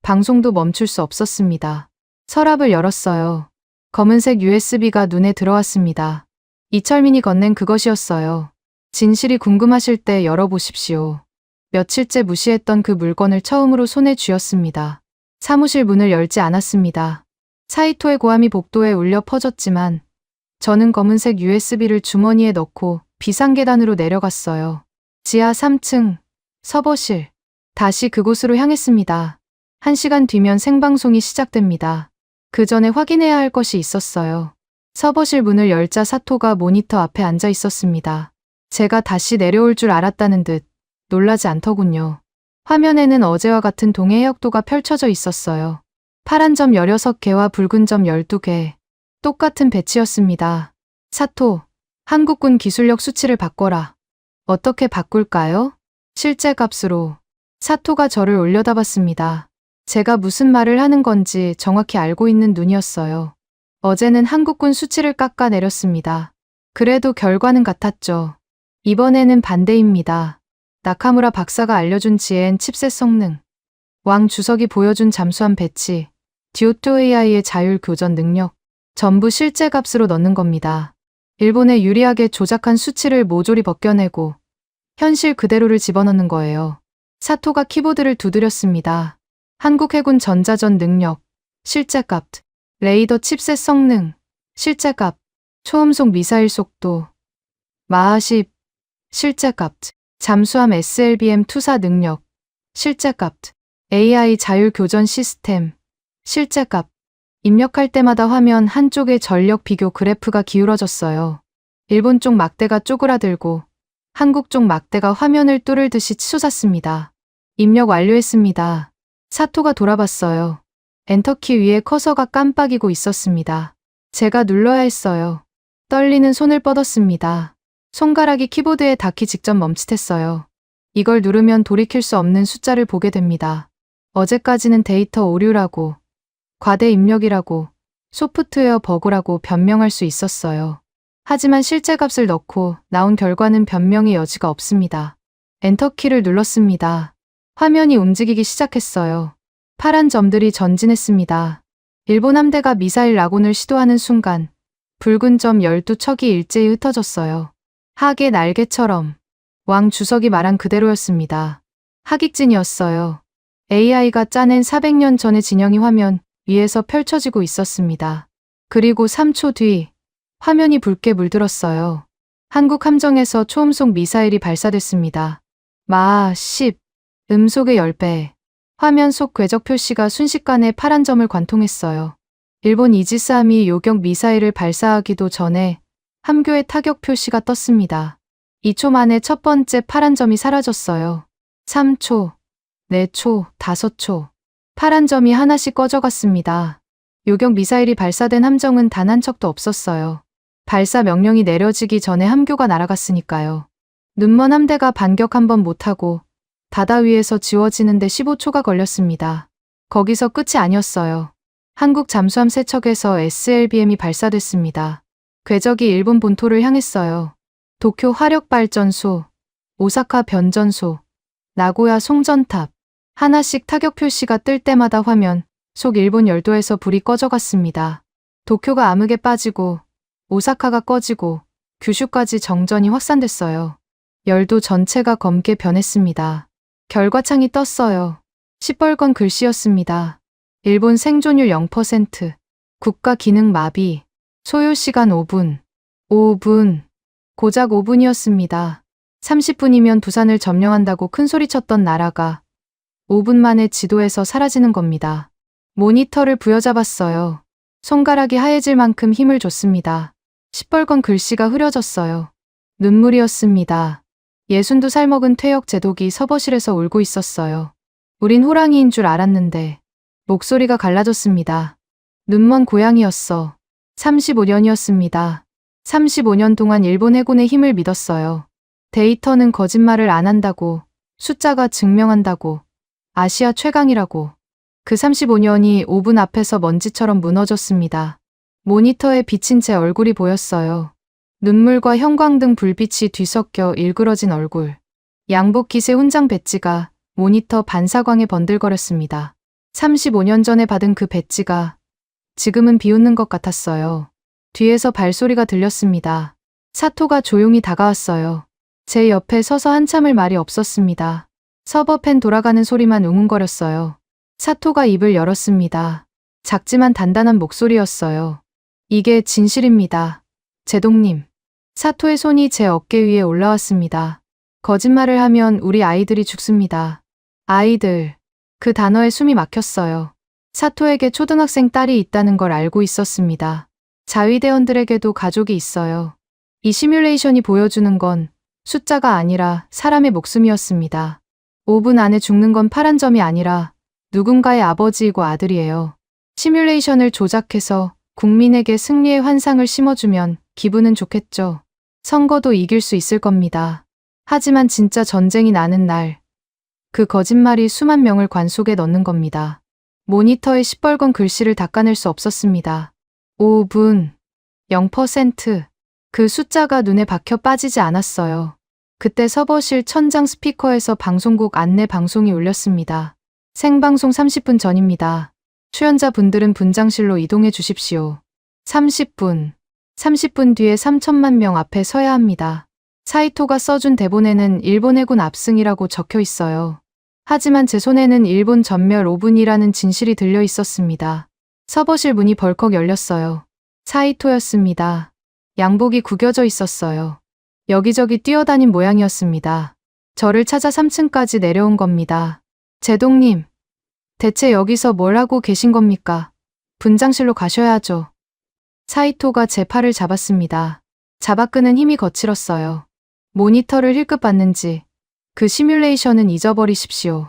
방송도 멈출 수 없었습니다. 서랍을 열었어요. 검은색 USB가 눈에 들어왔습니다. 이철민이 건넨 그것이었어요. 진실이 궁금하실 때 열어보십시오. 며칠째 무시했던 그 물건을 처음으로 손에 쥐었습니다. 사무실 문을 열지 않았습니다. 사이토의 고함이 복도에 울려 퍼졌지만 저는 검은색 USB를 주머니에 넣고 비상계단으로 내려갔어요. 지하 3층, 서버실. 다시 그곳으로 향했습니다. 1시간 뒤면 생방송이 시작됩니다. 그 전에 확인해야 할 것이 있었어요. 서버실 문을 열자 사토가 모니터 앞에 앉아 있었습니다. 제가 다시 내려올 줄 알았다는 듯 놀라지 않더군요. 화면에는 어제와 같은 동해 해역도가 펼쳐져 있었어요. 파란 점 16개와 붉은 점 12개. 똑같은 배치였습니다. 사토, 한국군 기술력 수치를 바꿔라. 어떻게 바꿀까요? 실제 값으로. 사토가 저를 올려다봤습니다. 제가 무슨 말을 하는 건지 정확히 알고 있는 눈이었어요. 어제는 한국군 수치를 깎아내렸습니다. 그래도 결과는 같았죠. 이번에는 반대입니다. 나카무라 박사가 알려준 지엔 칩셋 성능, 왕 주석이 보여준 잠수함 배치, 듀오토 AI의 자율 교전 능력, 전부 실제 값으로 넣는 겁니다. 일본에 유리하게 조작한 수치를 모조리 벗겨내고 현실 그대로를 집어넣는 거예요. 사토가 키보드를 두드렸습니다. 한국 해군 전자전 능력, 실제값, 레이더 칩셋 성능, 실제값, 초음속 미사일 속도, 마하 10, 실제값, 잠수함 SLBM 투사 능력, 실제값, AI 자율 교전 시스템, 실제값. 입력할 때마다 화면 한쪽의 전력 비교 그래프가 기울어졌어요. 일본 쪽 막대가 쪼그라들고 한국 쪽 막대가 화면을 뚫을 듯이 치솟았습니다. 입력 완료했습니다. 사토가 돌아봤어요. 엔터키 위에 커서가 깜빡이고 있었습니다. 제가 눌러야 했어요. 떨리는 손을 뻗었습니다. 손가락이 키보드에 닿기 직전 멈칫했어요. 이걸 누르면 돌이킬 수 없는 숫자를 보게 됩니다. 어제까지는 데이터 오류라고, 과대 입력이라고, 소프트웨어 버그라고 변명할 수 있었어요. 하지만 실제 값을 넣고 나온 결과는 변명의 여지가 없습니다. 엔터키를 눌렀습니다. 화면이 움직이기 시작했어요. 파란 점들이 전진했습니다. 일본 함대가 미사일 낙온을 시도하는 순간 붉은 점 12척이 일제히 흩어졌어요. 하계 날개처럼. 왕 주석이 말한 그대로였습니다. 하객진이었어요. AI가 짜낸 400년 전의 진영이 화면 위에서 펼쳐지고 있었습니다. 그리고 3초 뒤 화면이 붉게 물들었어요. 한국 함정에서 초음속 미사일이 발사됐습니다. 마하 10, 음속의 10배. 화면 속 궤적 표시가 순식간에 파란 점을 관통했어요. 일본 이지스함이 요격 미사일을 발사하기도 전에 함교의 타격 표시가 떴습니다. 2초 만에 첫 번째 파란 점이 사라졌어요. 3초, 4초, 5초. 파란 점이 하나씩 꺼져갔습니다. 요격 미사일이 발사된 함정은 단 한 척도 없었어요. 발사 명령이 내려지기 전에 함교가 날아갔으니까요. 눈먼 함대가 반격 한 번 못하고 바다 위에서 지워지는데 15초가 걸렸습니다. 거기서 끝이 아니었어요. 한국 잠수함 3척에서 SLBM이 발사됐습니다. 궤적이 일본 본토를 향했어요. 도쿄 화력발전소, 오사카 변전소, 나고야 송전탑. 하나씩 타격 표시가 뜰 때마다 화면 속 일본 열도에서 불이 꺼져갔습니다. 도쿄가 암흑에 빠지고 오사카가 꺼지고 규슈까지 정전이 확산됐어요. 열도 전체가 검게 변했습니다. 결과창이 떴어요. 시뻘건 글씨였습니다. 일본 생존율 0%, 국가 기능 마비, 소요 시간 5분, 5분, 고작 5분이었습니다. 30분이면 부산을 점령한다고 큰소리쳤던 나라가 5분 만에 지도에서 사라지는 겁니다. 모니터를 부여잡았어요. 손가락이 하얘질 만큼 힘을 줬습니다. 시뻘건 글씨가 흐려졌어요. 눈물이었습니다. 62살 먹은 퇴역 제독이 서버실에서 울고 있었어요. 우린 호랑이인 줄 알았는데 목소리가 갈라졌습니다. 눈먼 고양이였어. 35년이었습니다. 35년 동안 일본 해군의 힘을 믿었어요. 데이터는 거짓말을 안 한다고, 숫자가 증명한다고, 아시아 최강이라고. 그 35년이 5분 앞에서 먼지처럼 무너졌습니다. 모니터에 비친 제 얼굴이 보였어요. 눈물과 형광등 불빛이 뒤섞여 일그러진 얼굴. 양복 깃의 훈장 배지가 모니터 반사광에 번들거렸습니다. 35년 전에 받은 그 배지가 지금은 비웃는 것 같았어요. 뒤에서 발소리가 들렸습니다. 사토가 조용히 다가왔어요. 제 옆에 서서 한참을 말이 없었습니다. 서버펜 돌아가는 소리만 웅웅거렸어요. 사토가 입을 열었습니다. 작지만 단단한 목소리였어요. 이게 진실입니다. 제동님. 사토의 손이 제 어깨 위에 올라왔습니다. 거짓말을 하면 우리 아이들이 죽습니다. 아이들. 그 단어에 숨이 막혔어요. 사토에게 초등학생 딸이 있다는 걸 알고 있었습니다. 자위대원들에게도 가족이 있어요. 이 시뮬레이션이 보여주는 건 숫자가 아니라 사람의 목숨이었습니다. 5분 안에 죽는 건 파란 점이 아니라 누군가의 아버지이고 아들이에요. 시뮬레이션을 조작해서 국민에게 승리의 환상을 심어주면 기분은 좋겠죠. 선거도 이길 수 있을 겁니다. 하지만 진짜 전쟁이 나는 날, 그 거짓말이 수만 명을 관 속에 넣는 겁니다. 모니터의 시뻘건 글씨를 닦아낼 수 없었습니다. 5분, 0%. 그 숫자가 눈에 박혀 빠지지 않았어요. 그때 서버실 천장 스피커에서 방송국 안내 방송이 울렸습니다. 생방송 30분 전입니다. 출연자분들은 분장실로 이동해 주십시오. 30분. 30분 뒤에 3천만 명 앞에 서야 합니다. 사이토가 써준 대본에는 일본 해군 압승이라고 적혀 있어요. 하지만 제 손에는 일본 전멸 5분이라는 진실이 들려 있었습니다. 서버실 문이 벌컥 열렸어요. 사이토였습니다. 양복이 구겨져 있었어요. 여기저기 뛰어다닌 모양이었습니다. 저를 찾아 3층까지 내려온 겁니다. 제동님, 대체 여기서 뭘 하고 계신 겁니까? 분장실로 가셔야죠. 사이토가 제 팔을 잡았습니다. 잡아끄는 힘이 거칠었어요. 모니터를 힐끗봤는지 그 시뮬레이션은 잊어버리십시오.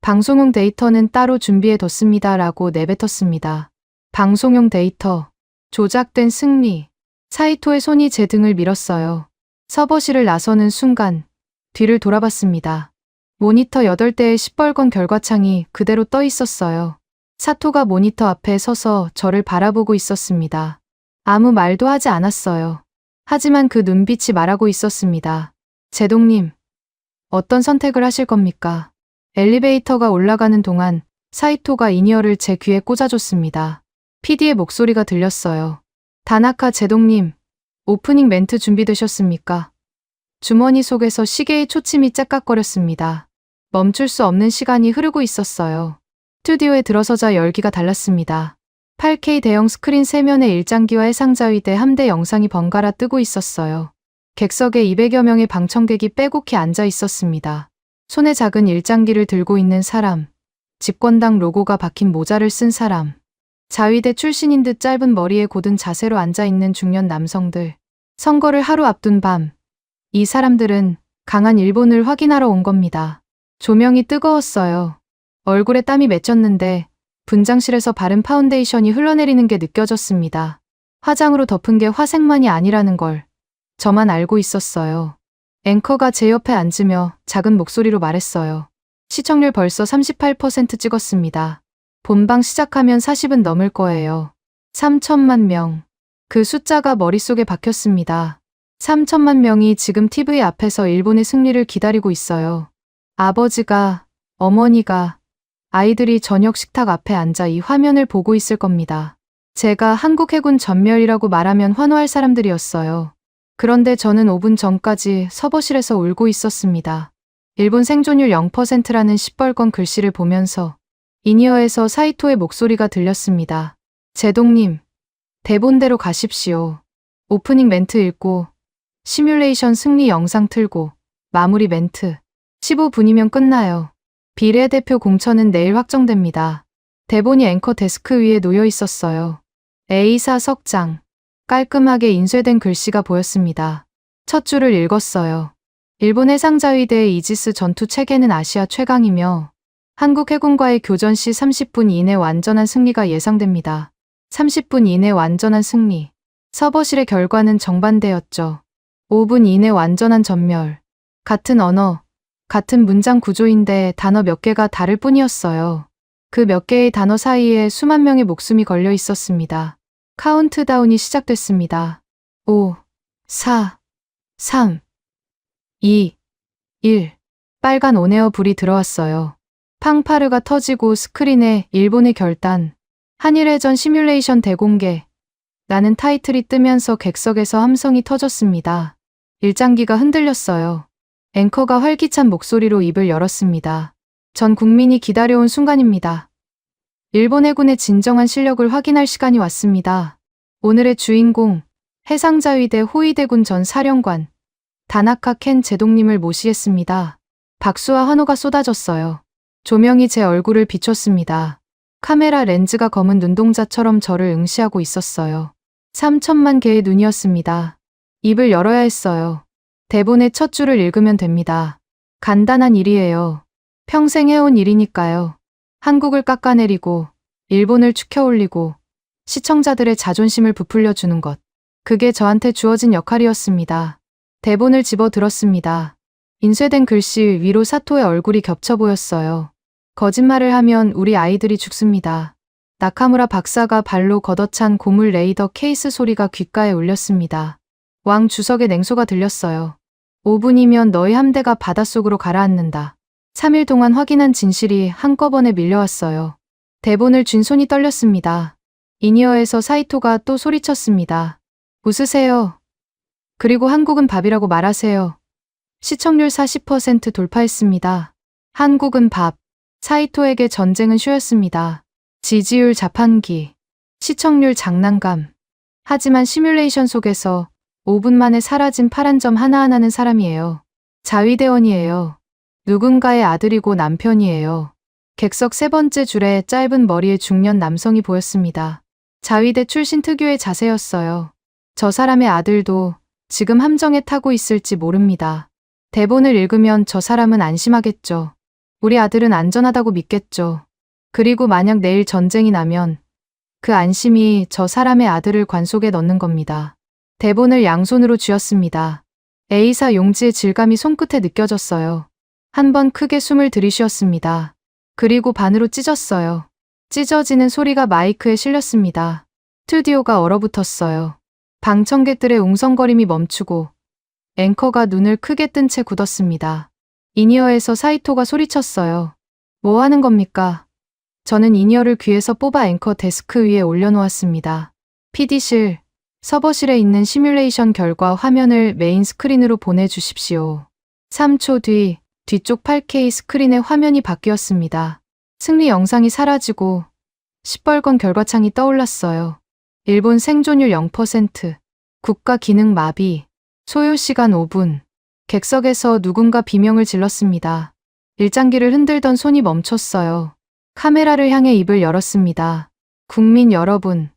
방송용 데이터는 따로 준비해뒀습니다. 라고 내뱉었습니다. 방송용 데이터, 조작된 승리. 사이토의 손이 제 등을 밀었어요. 서버실을 나서는 순간 뒤를 돌아봤습니다. 모니터 8대의 시뻘건 결과창이 그대로 떠 있었어요. 사토가 모니터 앞에 서서 저를 바라보고 있었습니다. 아무 말도 하지 않았어요. 하지만 그 눈빛이 말하고 있었습니다. 제동님, 어떤 선택을 하실 겁니까? 엘리베이터가 올라가는 동안 사이토가 인이어를 제 귀에 꽂아줬습니다. PD의 목소리가 들렸어요. 다나카 제동님, 오프닝 멘트 준비되셨습니까? 주머니 속에서 시계의 초침이 째깍거렸습니다. 멈출 수 없는 시간이 흐르고 있었어요. 스튜디오에 들어서자 열기가 달랐습니다. 8K 대형 스크린 3면의 일장기와 해상자위대 함대 영상이 번갈아 뜨고 있었어요. 객석에 200여 명의 방청객이 빼곡히 앉아 있었습니다. 손에 작은 일장기를 들고 있는 사람, 집권당 로고가 박힌 모자를 쓴 사람, 자위대 출신인 듯 짧은 머리에 곧은 자세로 앉아있는 중년 남성들. 선거를 하루 앞둔 밤, 이 사람들은 강한 일본을 확인하러 온 겁니다. 조명이 뜨거웠어요. 얼굴에 땀이 맺혔는데 분장실에서 바른 파운데이션이 흘러내리는 게 느껴졌습니다. 화장으로 덮은 게 화색만이 아니라는 걸 저만 알고 있었어요. 앵커가 제 옆에 앉으며 작은 목소리로 말했어요. 시청률 벌써 38% 찍었습니다. 본방 시작하면 40은 넘을 거예요. 3천만 명. 그 숫자가 머릿속에 박혔습니다. 3천만 명이 지금 TV 앞에서 일본의 승리를 기다리고 있어요. 아버지가, 어머니가, 아이들이 저녁 식탁 앞에 앉아 이 화면을 보고 있을 겁니다. 제가 한국 해군 전멸이라고 말하면 환호할 사람들이었어요. 그런데 저는 5분 전까지 서버실에서 울고 있었습니다. 일본 생존율 0%라는 시뻘건 글씨를 보면서 인이어에서 사이토의 목소리가 들렸습니다. 제동님, 대본대로 가십시오. 오프닝 멘트 읽고, 시뮬레이션 승리 영상 틀고, 마무리 멘트. 15분이면 끝나요. 비례대표 공천은 내일 확정됩니다. 대본이 앵커 데스크 위에 놓여 있었어요. A사 석장. 깔끔하게 인쇄된 글씨가 보였습니다. 첫 줄을 읽었어요. 일본 해상자위대의 이지스 전투 체계는 아시아 최강이며 한국 해군과의 교전 시 30분 이내 완전한 승리가 예상됩니다. 30분 이내 완전한 승리. 서버실의 결과는 정반대였죠. 5분 이내 완전한 전멸. 같은 언어, 같은 문장 구조인데 단어 몇 개가 다를 뿐이었어요. 그 몇 개의 단어 사이에 수만 명의 목숨이 걸려 있었습니다. 카운트다운이 시작됐습니다. 5, 4, 3, 2, 1. 빨간 온에어 불이 들어왔어요. 팡파르가 터지고 스크린에 일본의 결단, 한일회전 시뮬레이션 대공개 라는 타이틀이 뜨면서 객석에서 함성이 터졌습니다. 일장기가 흔들렸어요. 앵커가 활기찬 목소리로 입을 열었습니다. 전 국민이 기다려온 순간입니다. 일본 해군의 진정한 실력을 확인할 시간이 왔습니다. 오늘의 주인공, 해상자위대 호위대군 전 사령관, 다나카 켄 제독님을 모시겠습니다. 박수와 환호가 쏟아졌어요. 조명이 제 얼굴을 비췄습니다. 카메라 렌즈가 검은 눈동자처럼 저를 응시하고 있었어요. 3천만 개의 눈이었습니다. 입을 열어야 했어요. 대본의 첫 줄을 읽으면 됩니다. 간단한 일이에요. 평생 해온 일이니까요. 한국을 깎아내리고 일본을 축혀올리고 시청자들의 자존심을 부풀려 주는 것. 그게 저한테 주어진 역할이었습니다. 대본을 집어 들었습니다. 인쇄된 글씨 위로 사토의 얼굴이 겹쳐 보였어요. 거짓말을 하면 우리 아이들이 죽습니다. 나카무라 박사가 발로 걷어찬 고물 레이더 케이스 소리가 귓가에 울렸습니다. 왕 주석의 냉소가 들렸어요. 5분이면 너희 함대가 바닷속으로 가라앉는다. 3일 동안 확인한 진실이 한꺼번에 밀려왔어요. 대본을 쥔 손이 떨렸습니다. 인이어에서 사이토가 또 소리쳤습니다. 웃으세요. 그리고 한국은 밥이라고 말하세요. 시청률 40% 돌파했습니다. 한국은 밥. 사이토에게 전쟁은 쇼였습니다. 지지율 자판기. 시청률 장난감. 하지만 시뮬레이션 속에서 5분 만에 사라진 파란 점 하나하나는 사람이에요. 자위대원이에요. 누군가의 아들이고 남편이에요. 객석 세 번째 줄에 짧은 머리의 중년 남성이 보였습니다. 자위대 출신 특유의 자세였어요. 저 사람의 아들도 지금 함정에 타고 있을지 모릅니다. 대본을 읽으면 저 사람은 안심하겠죠. 우리 아들은 안전하다고 믿겠죠. 그리고 만약 내일 전쟁이 나면 그 안심이 저 사람의 아들을 관속에 넣는 겁니다. 대본을 양손으로 쥐었습니다. A사 용지의 질감이 손끝에 느껴졌어요. 한 번 크게 숨을 들이쉬었습니다. 그리고 반으로 찢었어요. 찢어지는 소리가 마이크에 실렸습니다. 스튜디오가 얼어붙었어요. 방청객들의 웅성거림이 멈추고 앵커가 눈을 크게 뜬 채 굳었습니다. 인이어에서 사이토가 소리쳤어요. 뭐 하는 겁니까? 저는 인이어를 귀에서 뽑아 앵커 데스크 위에 올려놓았습니다. PD실, 서버실에 있는 시뮬레이션 결과 화면을 메인 스크린으로 보내주십시오. 3초 뒤, 뒤쪽 8K 스크린의 화면이 바뀌었습니다. 승리 영상이 사라지고 시뻘건 결과창이 떠올랐어요. 일본 생존율 0%, 국가 기능 마비, 소요 시간 5분. 객석에서 누군가 비명을 질렀습니다. 일장기를 흔들던 손이 멈췄어요. 카메라를 향해 입을 열었습니다. 국민 여러분,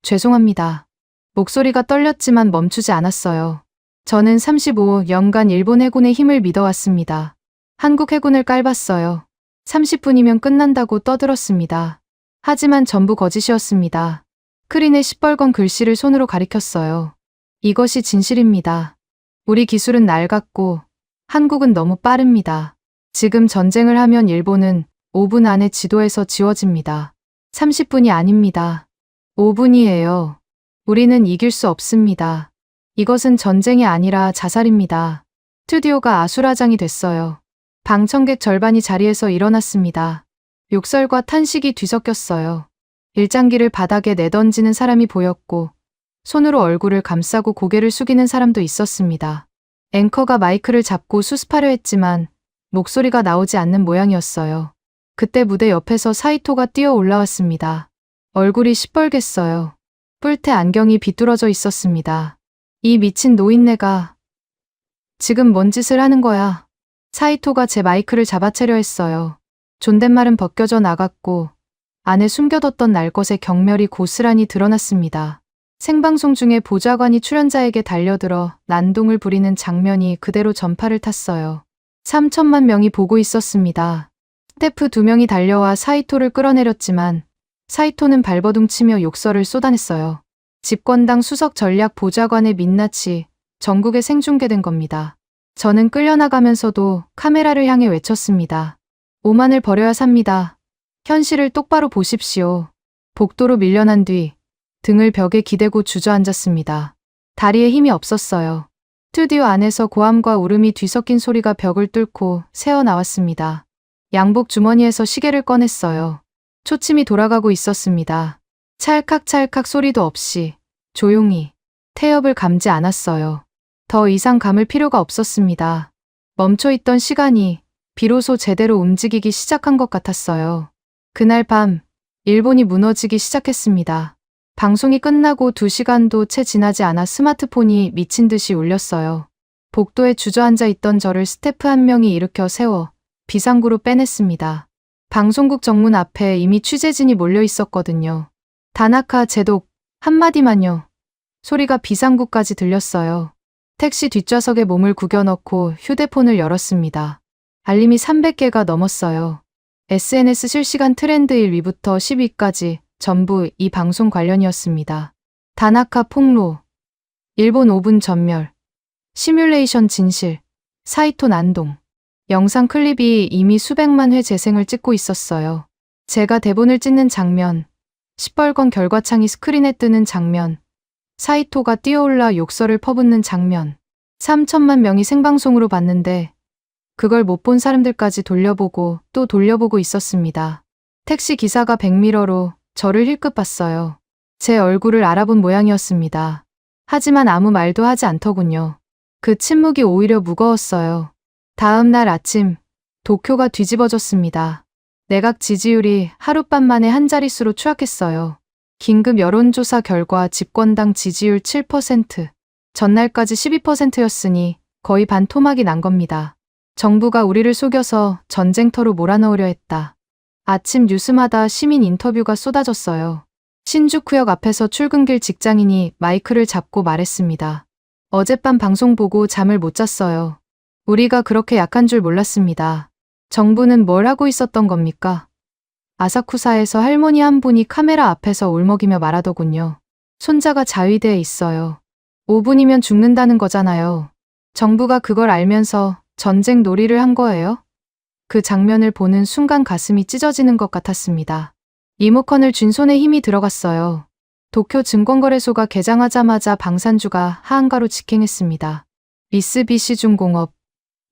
죄송합니다. 목소리가 떨렸지만 멈추지 않았어요. 저는 35년간 일본 해군의 힘을 믿어왔습니다. 한국 해군을 깔봤어요. 30분이면 끝난다고 떠들었습니다. 하지만 전부 거짓이었습니다. 스크린에 시뻘건 글씨를 손으로 가리켰어요. 이것이 진실입니다. 우리 기술은 낡았고 한국은 너무 빠릅니다. 지금 전쟁을 하면 일본은 5분 안에 지도에서 지워집니다. 30분이 아닙니다. 5분이에요. 우리는 이길 수 없습니다. 이것은 전쟁이 아니라 자살입니다. 스튜디오가 아수라장이 됐어요. 방청객 절반이 자리에서 일어났습니다. 욕설과 탄식이 뒤섞였어요. 일장기를 바닥에 내던지는 사람이 보였고 손으로 얼굴을 감싸고 고개를 숙이는 사람도 있었습니다. 앵커가 마이크를 잡고 수습하려 했지만 목소리가 나오지 않는 모양이었어요. 그때 무대 옆에서 사이토가 뛰어 올라왔습니다. 얼굴이 시뻘갰어요. 뿔테 안경이 비뚤어져 있었습니다. 이 미친 노인네가 지금 뭔 짓을 하는 거야? 사이토가 제 마이크를 잡아채려 했어요. 존댓말은 벗겨져 나갔고 안에 숨겨뒀던 날것의 경멸이 고스란히 드러났습니다. 생방송 중에 보좌관이 출연자에게 달려들어 난동을 부리는 장면이 그대로 전파를 탔어요. 3천만 명이 보고 있었습니다. 스태프 2명이 달려와 사이토를 끌어내렸지만 사이토는 발버둥치며 욕설을 쏟아냈어요. 집권당 수석 전략 보좌관의 민낯이 전국에 생중계된 겁니다. 저는 끌려나가면서도 카메라를 향해 외쳤습니다. 오만을 버려야 삽니다. 현실을 똑바로 보십시오. 복도로 밀려난 뒤 등을 벽에 기대고 주저앉았습니다. 다리에 힘이 없었어요. 스튜디오 안에서 고함과 울음이 뒤섞인 소리가 벽을 뚫고 새어 나왔습니다. 양복 주머니에서 시계를 꺼냈어요. 초침이 돌아가고 있었습니다. 찰칵찰칵 소리도 없이 조용히 태엽을 감지 않았어요. 더 이상 감을 필요가 없었습니다. 멈춰있던 시간이 비로소 제대로 움직이기 시작한 것 같았어요. 그날 밤 일본이 무너지기 시작했습니다. 방송이 끝나고 2시간도 채 지나지 않아 스마트폰이 미친 듯이 울렸어요. 복도에 주저앉아 있던 저를 스태프 한 명이 일으켜 세워 비상구로 빼냈습니다. 방송국 정문 앞에 이미 취재진이 몰려 있었거든요. 다나카 제독, 한마디만요. 소리가 비상구까지 들렸어요. 택시 뒷좌석에 몸을 구겨넣고 휴대폰을 열었습니다. 알림이 300개가 넘었어요. SNS 실시간 트렌드 1위부터 10위까지 전부 이 방송 관련이었습니다. 다나카 폭로, 일본 5분 전멸, 시뮬레이션 진실, 사이토 난동. 영상 클립이 이미 수백만 회 재생을 찍고 있었어요. 제가 대본을 찢는 장면, 시뻘건 결과창이 스크린에 뜨는 장면, 사이토가 뛰어올라 욕설을 퍼붓는 장면. 3천만 명이 생방송으로 봤는데 그걸 못 본 사람들까지 돌려보고 또 돌려보고 있었습니다. 택시 기사가 백미러로 저를 힐끗 봤어요. 제 얼굴을 알아본 모양이었습니다. 하지만 아무 말도 하지 않더군요. 그 침묵이 오히려 무거웠어요. 다음 날 아침, 도쿄가 뒤집어졌습니다. 내각 지지율이 하룻밤 만에 한 자릿수로 추락했어요. 긴급 여론조사 결과 집권당 지지율 7%, 전날까지 12%였으니 거의 반 토막이 난 겁니다. 정부가 우리를 속여서 전쟁터로 몰아넣으려 했다. 아침 뉴스마다 시민 인터뷰가 쏟아졌어요. 신주쿠역 앞에서 출근길 직장인이 마이크를 잡고 말했습니다. 어젯밤 방송 보고 잠을 못 잤어요. 우리가 그렇게 약한 줄 몰랐습니다. 정부는 뭘 하고 있었던 겁니까? 아사쿠사에서 할머니 한 분이 카메라 앞에서 울먹이며 말하더군요. 손자가 자위대에 있어요. 5분이면 죽는다는 거잖아요. 정부가 그걸 알면서 전쟁 놀이를 한 거예요? 그 장면을 보는 순간 가슴이 찢어지는 것 같았습니다. 리모컨을 쥔 손에 힘이 들어갔어요. 도쿄 증권거래소가 개장하자마자 방산주가 하한가로 직행했습니다. 미쓰비시 중공업,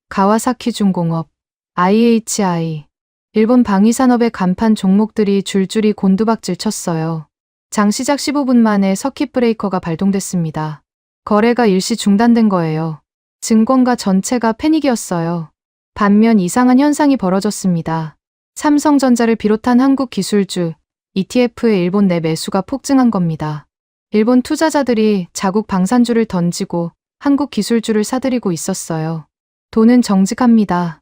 가와사키 중공업, IHI, 일본 방위산업의 간판 종목들이 줄줄이 곤두박질 쳤어요. 장 시작 15분 만에 서킷 브레이커가 발동됐습니다. 거래가 일시 중단된 거예요. 증권가 전체가 패닉이었어요. 반면 이상한 현상이 벌어졌습니다. 삼성전자를 비롯한 한국 기술주, ETF의 일본 내 매수가 폭증한 겁니다. 일본 투자자들이 자국 방산주를 던지고 한국 기술주를 사들이고 있었어요. 돈은 정직합니다.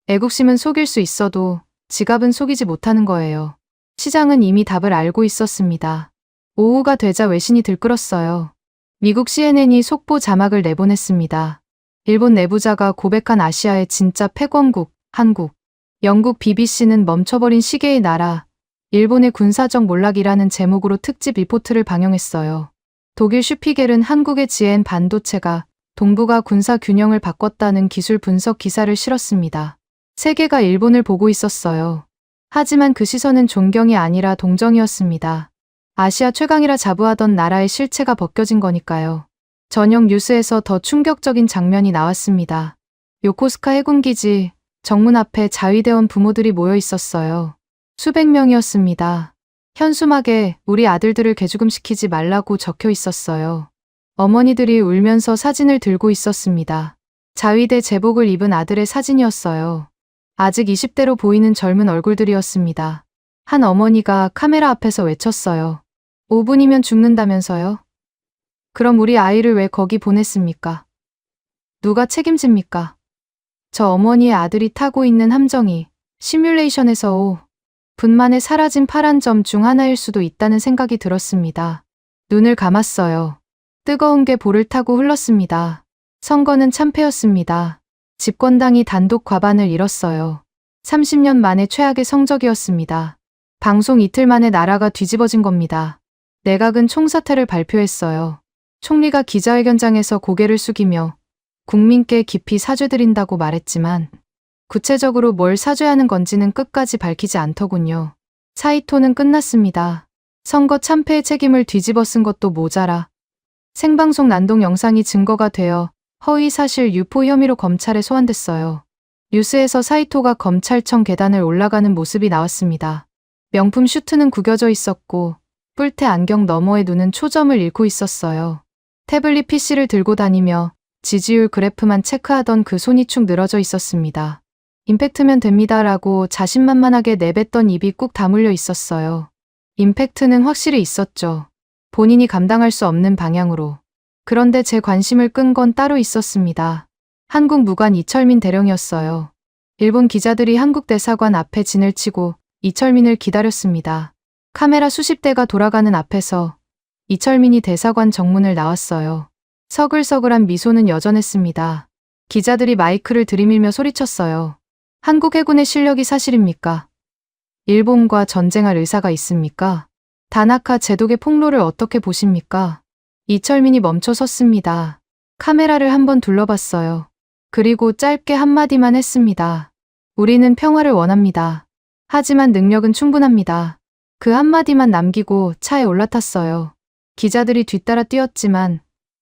애국심은 속일 수 있어도 지갑은 속이지 못하는 거예요. 시장은 이미 답을 알고 있었습니다. 오후가 되자 외신이 들끓었어요. 미국 CNN이 속보 자막을 내보냈습니다. 일본 내부자가 고백한 아시아의 진짜 패권국, 한국. 영국 BBC는 멈춰버린 시계의 나라, 일본의 군사적 몰락이라는 제목으로 특집 리포트를 방영했어요. 독일 슈피겔은 한국의 GM 반도체가 동북아 군사 균형을 바꿨다는 기술 분석 기사를 실었습니다. 세계가 일본을 보고 있었어요. 하지만 그 시선은 존경이 아니라 동정이었습니다. 아시아 최강이라 자부하던 나라의 실체가 벗겨진 거니까요. 저녁 뉴스에서 더 충격적인 장면이 나왔습니다. 요코스카 해군기지 정문 앞에 자위대원 부모들이 모여 있었어요. 수백 명이었습니다. 현수막에 우리 아들들을 개죽음시키지 말라고 적혀 있었어요. 어머니들이 울면서 사진을 들고 있었습니다. 자위대 제복을 입은 아들의 사진이었어요. 아직 20대로 보이는 젊은 얼굴들이었습니다. 한 어머니가 카메라 앞에서 외쳤어요. 5분이면 죽는다면서요? 그럼 우리 아이를 왜 거기 보냈습니까? 누가 책임집니까? 저 어머니의 아들이 타고 있는 함정이 시뮬레이션에서 5분 만에 사라진 파란 점 중 하나일 수도 있다는 생각이 들었습니다. 눈을 감았어요. 뜨거운 게 볼을 타고 흘렀습니다. 선거는 참패였습니다. 집권당이 단독 과반을 잃었어요. 30년 만에 최악의 성적이었습니다. 방송 이틀 만에 나라가 뒤집어진 겁니다. 내각은 총사퇴를 발표했어요. 총리가 기자회견장에서 고개를 숙이며 국민께 깊이 사죄드린다고 말했지만 구체적으로 뭘 사죄하는 건지는 끝까지 밝히지 않더군요. 사이토는 끝났습니다. 선거 참패의 책임을 뒤집어 쓴 것도 모자라 생방송 난동 영상이 증거가 되어 허위사실 유포 혐의로 검찰에 소환됐어요. 뉴스에서 사이토가 검찰청 계단을 올라가는 모습이 나왔습니다. 명품 슈트는 구겨져 있었고 뿔테 안경 너머의 눈은 초점을 잃고 있었어요. 태블릿 PC를 들고 다니며 지지율 그래프만 체크하던 그 손이 축 늘어져 있었습니다. 임팩트면 됩니다라고 자신만만하게 내뱉던 입이 꾹 다물려 있었어요. 임팩트는 확실히 있었죠. 본인이 감당할 수 없는 방향으로. 그런데 제 관심을 끈 건 따로 있었습니다. 한국 무관 이철민 대령이었어요. 일본 기자들이 한국 대사관 앞에 진을 치고 이철민을 기다렸습니다. 카메라 수십 대가 돌아가는 앞에서 이철민이 대사관 정문을 나왔어요. 서글서글한 미소는 여전했습니다. 기자들이 마이크를 들이밀며 소리쳤어요. 한국 해군의 실력이 사실입니까? 일본과 전쟁할 의사가 있습니까? 다나카 제독의 폭로를 어떻게 보십니까? 이철민이 멈춰 섰습니다. 카메라를 한번 둘러봤어요. 그리고 짧게 한마디만 했습니다. 우리는 평화를 원합니다. 하지만 능력은 충분합니다. 그 한마디만 남기고 차에 올라탔어요. 기자들이 뒤따라 뛰었지만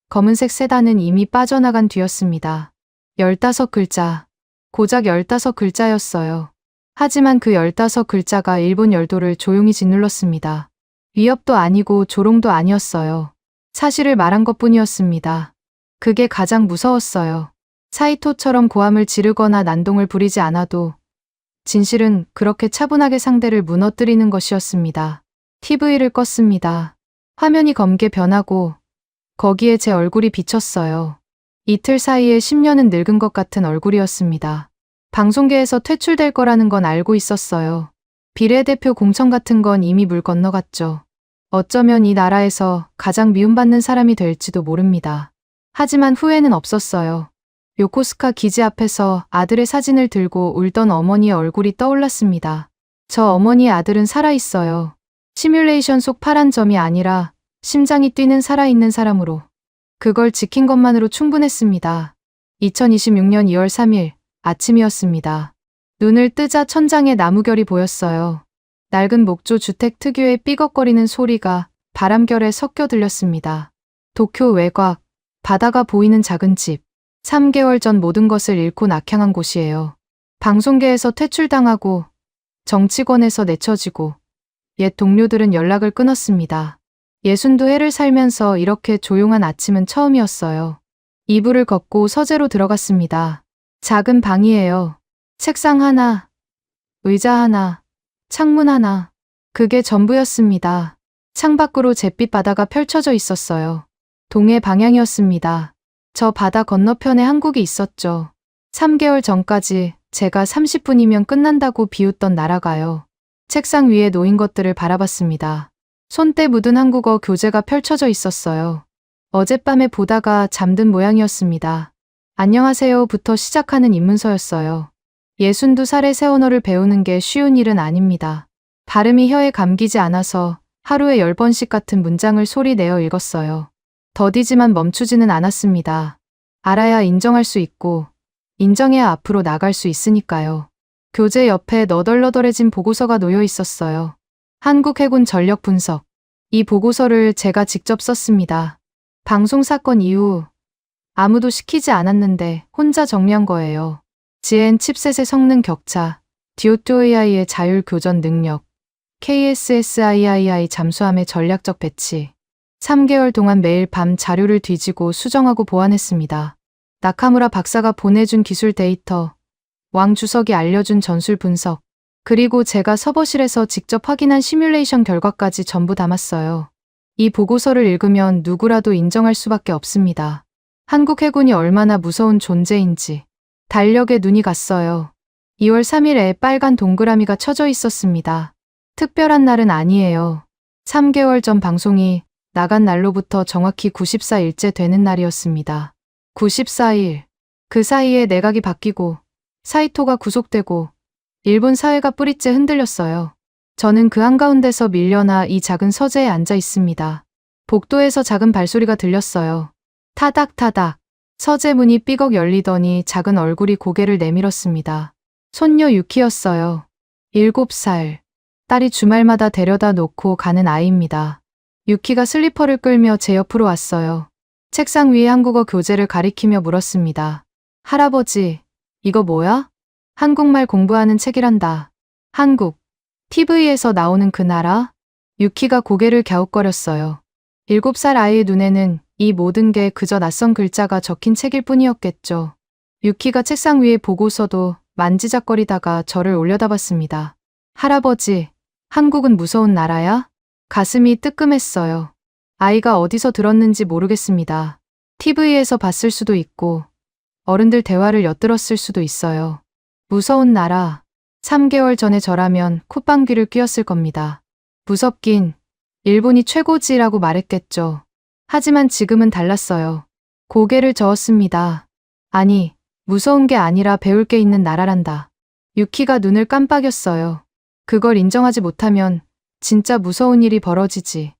검은색 세단은 이미 빠져나간 뒤였습니다. 15글자. 고작 15글자였어요. 하지만 그 15글자가 일본 열도를 조용히 짓눌렀습니다. 위협도 아니고 조롱도 아니었어요. 사실을 말한 것뿐이었습니다. 그게 가장 무서웠어요. 사이토처럼 고함을 지르거나 난동을 부리지 않아도 진실은 그렇게 차분하게 상대를 무너뜨리는 것이었습니다. TV를 껐습니다. 화면이 검게 변하고 거기에 제 얼굴이 비쳤어요. 이틀 사이에 10년은 늙은 것 같은 얼굴이었습니다. 방송계에서 퇴출될 거라는 건 알고 있었어요. 비례대표 공천 같은 건 이미 물 건너갔죠. 어쩌면 이 나라에서 가장 미움받는 사람이 될지도 모릅니다. 하지만 후회는 없었어요. 요코스카 기지 앞에서 아들의 사진을 들고 울던 어머니의 얼굴이 떠올랐습니다. 저 어머니의 아들은 살아있어요. 시뮬레이션 속 파란 점이 아니라 심장이 뛰는 살아있는 사람으로. 그걸 지킨 것만으로 충분했습니다. 2026년 2월 3일 아침이었습니다. 눈을 뜨자 천장에 나무결이 보였어요. 낡은 목조 주택 특유의 삐걱거리는 소리가 바람결에 섞여 들렸습니다. 도쿄 외곽, 바다가 보이는 작은 집. 3개월 전 모든 것을 잃고 낙향한 곳이에요. 방송계에서 퇴출당하고 정치권에서 내쳐지고 옛 동료들은 연락을 끊었습니다. 60도 살면서 이렇게 조용한 아침은 처음이었어요. 이불을 걷고 서재로 들어갔습니다. 작은 방이에요. 책상 하나, 의자 하나, 창문 하나. 그게 전부였습니다. 창밖으로 잿빛 바다가 펼쳐져 있었어요. 동해 방향이었습니다. 저 바다 건너편에 한국이 있었죠. 3개월 전까지 제가 30분이면 끝난다고 비웃던 나라가요. 책상 위에 놓인 것들을 바라봤습니다. 손때 묻은 한국어 교재가 펼쳐져 있었어요. 어젯밤에 보다가 잠든 모양이었습니다. 안녕하세요부터 시작하는 입문서였어요. 62살의 새 언어를 배우는 게 쉬운 일은 아닙니다. 발음이 혀에 감기지 않아서 하루에 10번씩 같은 문장을 소리 내어 읽었어요. 더디지만 멈추지는 않았습니다. 알아야 인정할 수 있고 인정해야 앞으로 나갈 수 있으니까요. 교재 옆에 너덜너덜해진 보고서가 놓여 있었어요. 한국 해군 전력 분석. 이 보고서를 제가 직접 썼습니다. 방송 사건 이후 아무도 시키지 않았는데 혼자 정리한 거예요. GN 칩셋의 성능 격차, DOTOAI의 자율 교전 능력, KSSIII 잠수함의 전략적 배치. 3개월 동안 매일 밤 자료를 뒤지고 수정하고 보완했습니다. 나카무라 박사가 보내준 기술 데이터, 왕 주석이 알려준 전술 분석, 그리고 제가 서버실에서 직접 확인한 시뮬레이션 결과까지 전부 담았어요. 이 보고서를 읽으면 누구라도 인정할 수밖에 없습니다. 한국 해군이 얼마나 무서운 존재인지. 달력에 눈이 갔어요. 2월 3일에 빨간 동그라미가 쳐져 있었습니다. 특별한 날은 아니에요. 3개월 전 방송이 나간 날로부터 정확히 94일째 되는 날이었습니다. 94일. 그 사이에 내각이 바뀌고 사이토가 구속되고 일본 사회가 뿌리째 흔들렸어요. 저는 그 한가운데서 밀려나 이 작은 서재에 앉아 있습니다. 복도에서 작은 발소리가 들렸어요. 타닥타닥. 서재 문이 삐걱 열리더니 작은 얼굴이 고개를 내밀었습니다. 손녀 유키였어요. 7살. 딸이 주말마다 데려다 놓고 가는 아이입니다. 유키가 슬리퍼를 끌며 제 옆으로 왔어요. 책상 위에 한국어 교재를 가리키며 물었습니다. 할아버지, 이거 뭐야? 한국말 공부하는 책이란다. 한국, TV에서 나오는 그 나라? 유키가 고개를 갸웃거렸어요. 7살 아이의 눈에는 이 모든 게 그저 낯선 글자가 적힌 책일 뿐이었겠죠. 유키가 책상 위에 보고서도 만지작거리다가 저를 올려다봤습니다. 할아버지, 한국은 무서운 나라야? 가슴이 뜨끔했어요. 아이가 어디서 들었는지 모르겠습니다. TV에서 봤을 수도 있고, 어른들 대화를 엿들었을 수도 있어요. 무서운 나라. 3개월 전에 저라면 콧방귀를 뀌었을 겁니다. 무섭긴, 일본이 최고지라고 말했겠죠. 하지만 지금은 달랐어요. 고개를 저었습니다. 아니, 무서운 게 아니라 배울 게 있는 나라란다. 유키가 눈을 깜빡였어요. 그걸 인정하지 못하면 진짜 무서운 일이 벌어지지.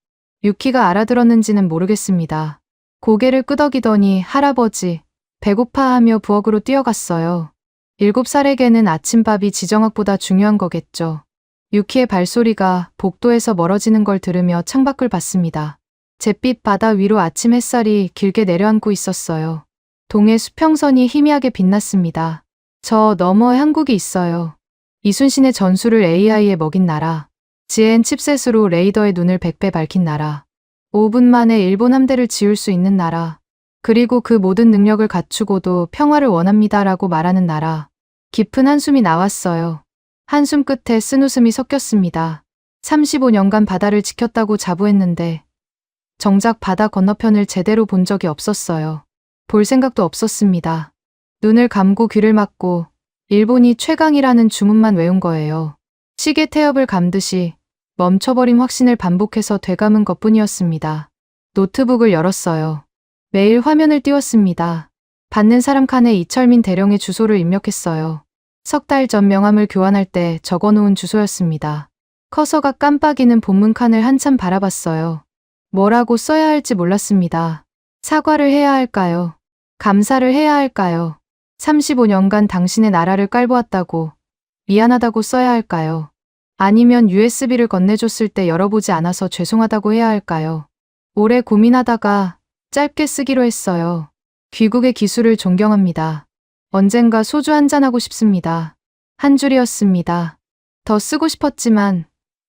유키가 알아들었는지는 모르겠습니다. 고개를 끄덕이더니 할아버지, 배고파하며 부엌으로 뛰어갔어요. 7살에게는 아침밥이 지정학보다 중요한 거겠죠. 유키의 발소리가 복도에서 멀어지는 걸 들으며 창밖을 봤습니다. 잿빛 바다 위로 아침 햇살이 길게 내려앉고 있었어요. 동해 수평선이 희미하게 빛났습니다. 저 너머에 한국이 있어요. 이순신의 전술을 AI에 먹인 나라. GN 칩셋으로 레이더의 눈을 100배 밝힌 나라. 5분 만에 일본 함대를 지울 수 있는 나라. 그리고 그 모든 능력을 갖추고도 평화를 원합니다라고 말하는 나라. 깊은 한숨이 나왔어요. 한숨 끝에 쓴웃음이 섞였습니다. 35년간 바다를 지켰다고 자부했는데 정작 바다 건너편을 제대로 본 적이 없었어요. 볼 생각도 없었습니다. 눈을 감고 귀를 막고 일본이 최강이라는 주문만 외운 거예요. 시계 태엽을 감듯이 멈춰버린 확신을 반복해서 되감은 것뿐이었습니다. 노트북을 열었어요. 매일 화면을 띄웠습니다. 받는 사람 칸에 이철민 대령의 주소를 입력했어요. 석 달 전 명함을 교환할 때 적어놓은 주소였습니다. 커서가 깜빡이는 본문 칸을 한참 바라봤어요. 뭐라고 써야 할지 몰랐습니다. 사과를 해야 할까요? 감사를 해야 할까요? 35년간 당신의 나라를 깔보았다고, 미안하다고 써야 할까요? 아니면 USB를 건네줬을 때 열어보지 않아서 죄송하다고 해야 할까요? 오래 고민하다가 짧게 쓰기로 했어요. 귀국의 기술을 존경합니다. 언젠가 소주 한잔하고 싶습니다. 한 줄이었습니다. 더 쓰고 싶었지만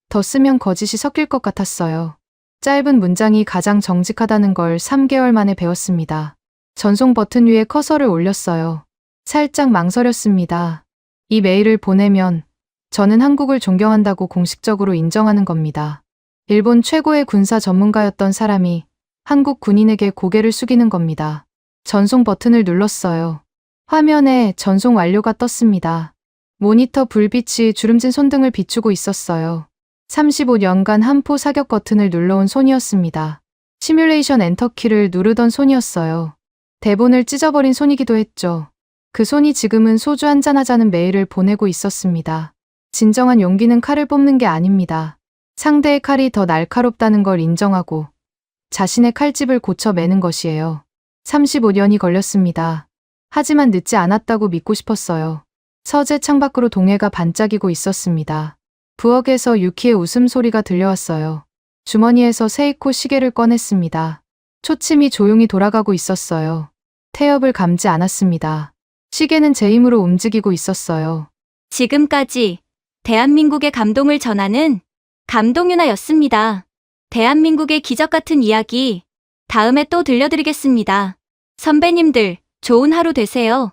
더 쓰면 거짓이 섞일 것 같았어요. 짧은 문장이 가장 정직하다는 걸 3개월 만에 배웠습니다. 전송 버튼 위에 커서를 올렸어요. 살짝 망설였습니다. 이 메일을 보내면 저는 한국을 존경한다고 공식적으로 인정하는 겁니다. 일본 최고의 군사 전문가였던 사람이 한국 군인에게 고개를 숙이는 겁니다. 전송 버튼을 눌렀어요. 화면에 전송 완료가 떴습니다. 모니터 불빛이 주름진 손등을 비추고 있었어요. 35년간 한포 사격 버튼을 눌러온 손이었습니다. 시뮬레이션 엔터키를 누르던 손이었어요. 대본을 찢어버린 손이기도 했죠. 그 손이 지금은 소주 한잔하자는 메일을 보내고 있었습니다. 진정한 용기는 칼을 뽑는 게 아닙니다. 상대의 칼이 더 날카롭다는 걸 인정하고 자신의 칼집을 고쳐 매는 것이에요. 35년이 걸렸습니다. 하지만 늦지 않았다고 믿고 싶었어요. 서재 창밖으로 동해가 반짝이고 있었습니다. 부엌에서 유키의 웃음소리가 들려왔어요. 주머니에서 세이코 시계를 꺼냈습니다. 초침이 조용히 돌아가고 있었어요. 태엽을 감지 않았습니다. 시계는 제 힘으로 움직이고 있었어요. 지금까지 대한민국의 감동을 전하는 감동윤아였습니다. 대한민국의 기적 같은 이야기 다음에 또 들려드리겠습니다. 선배님들, 좋은 하루 되세요.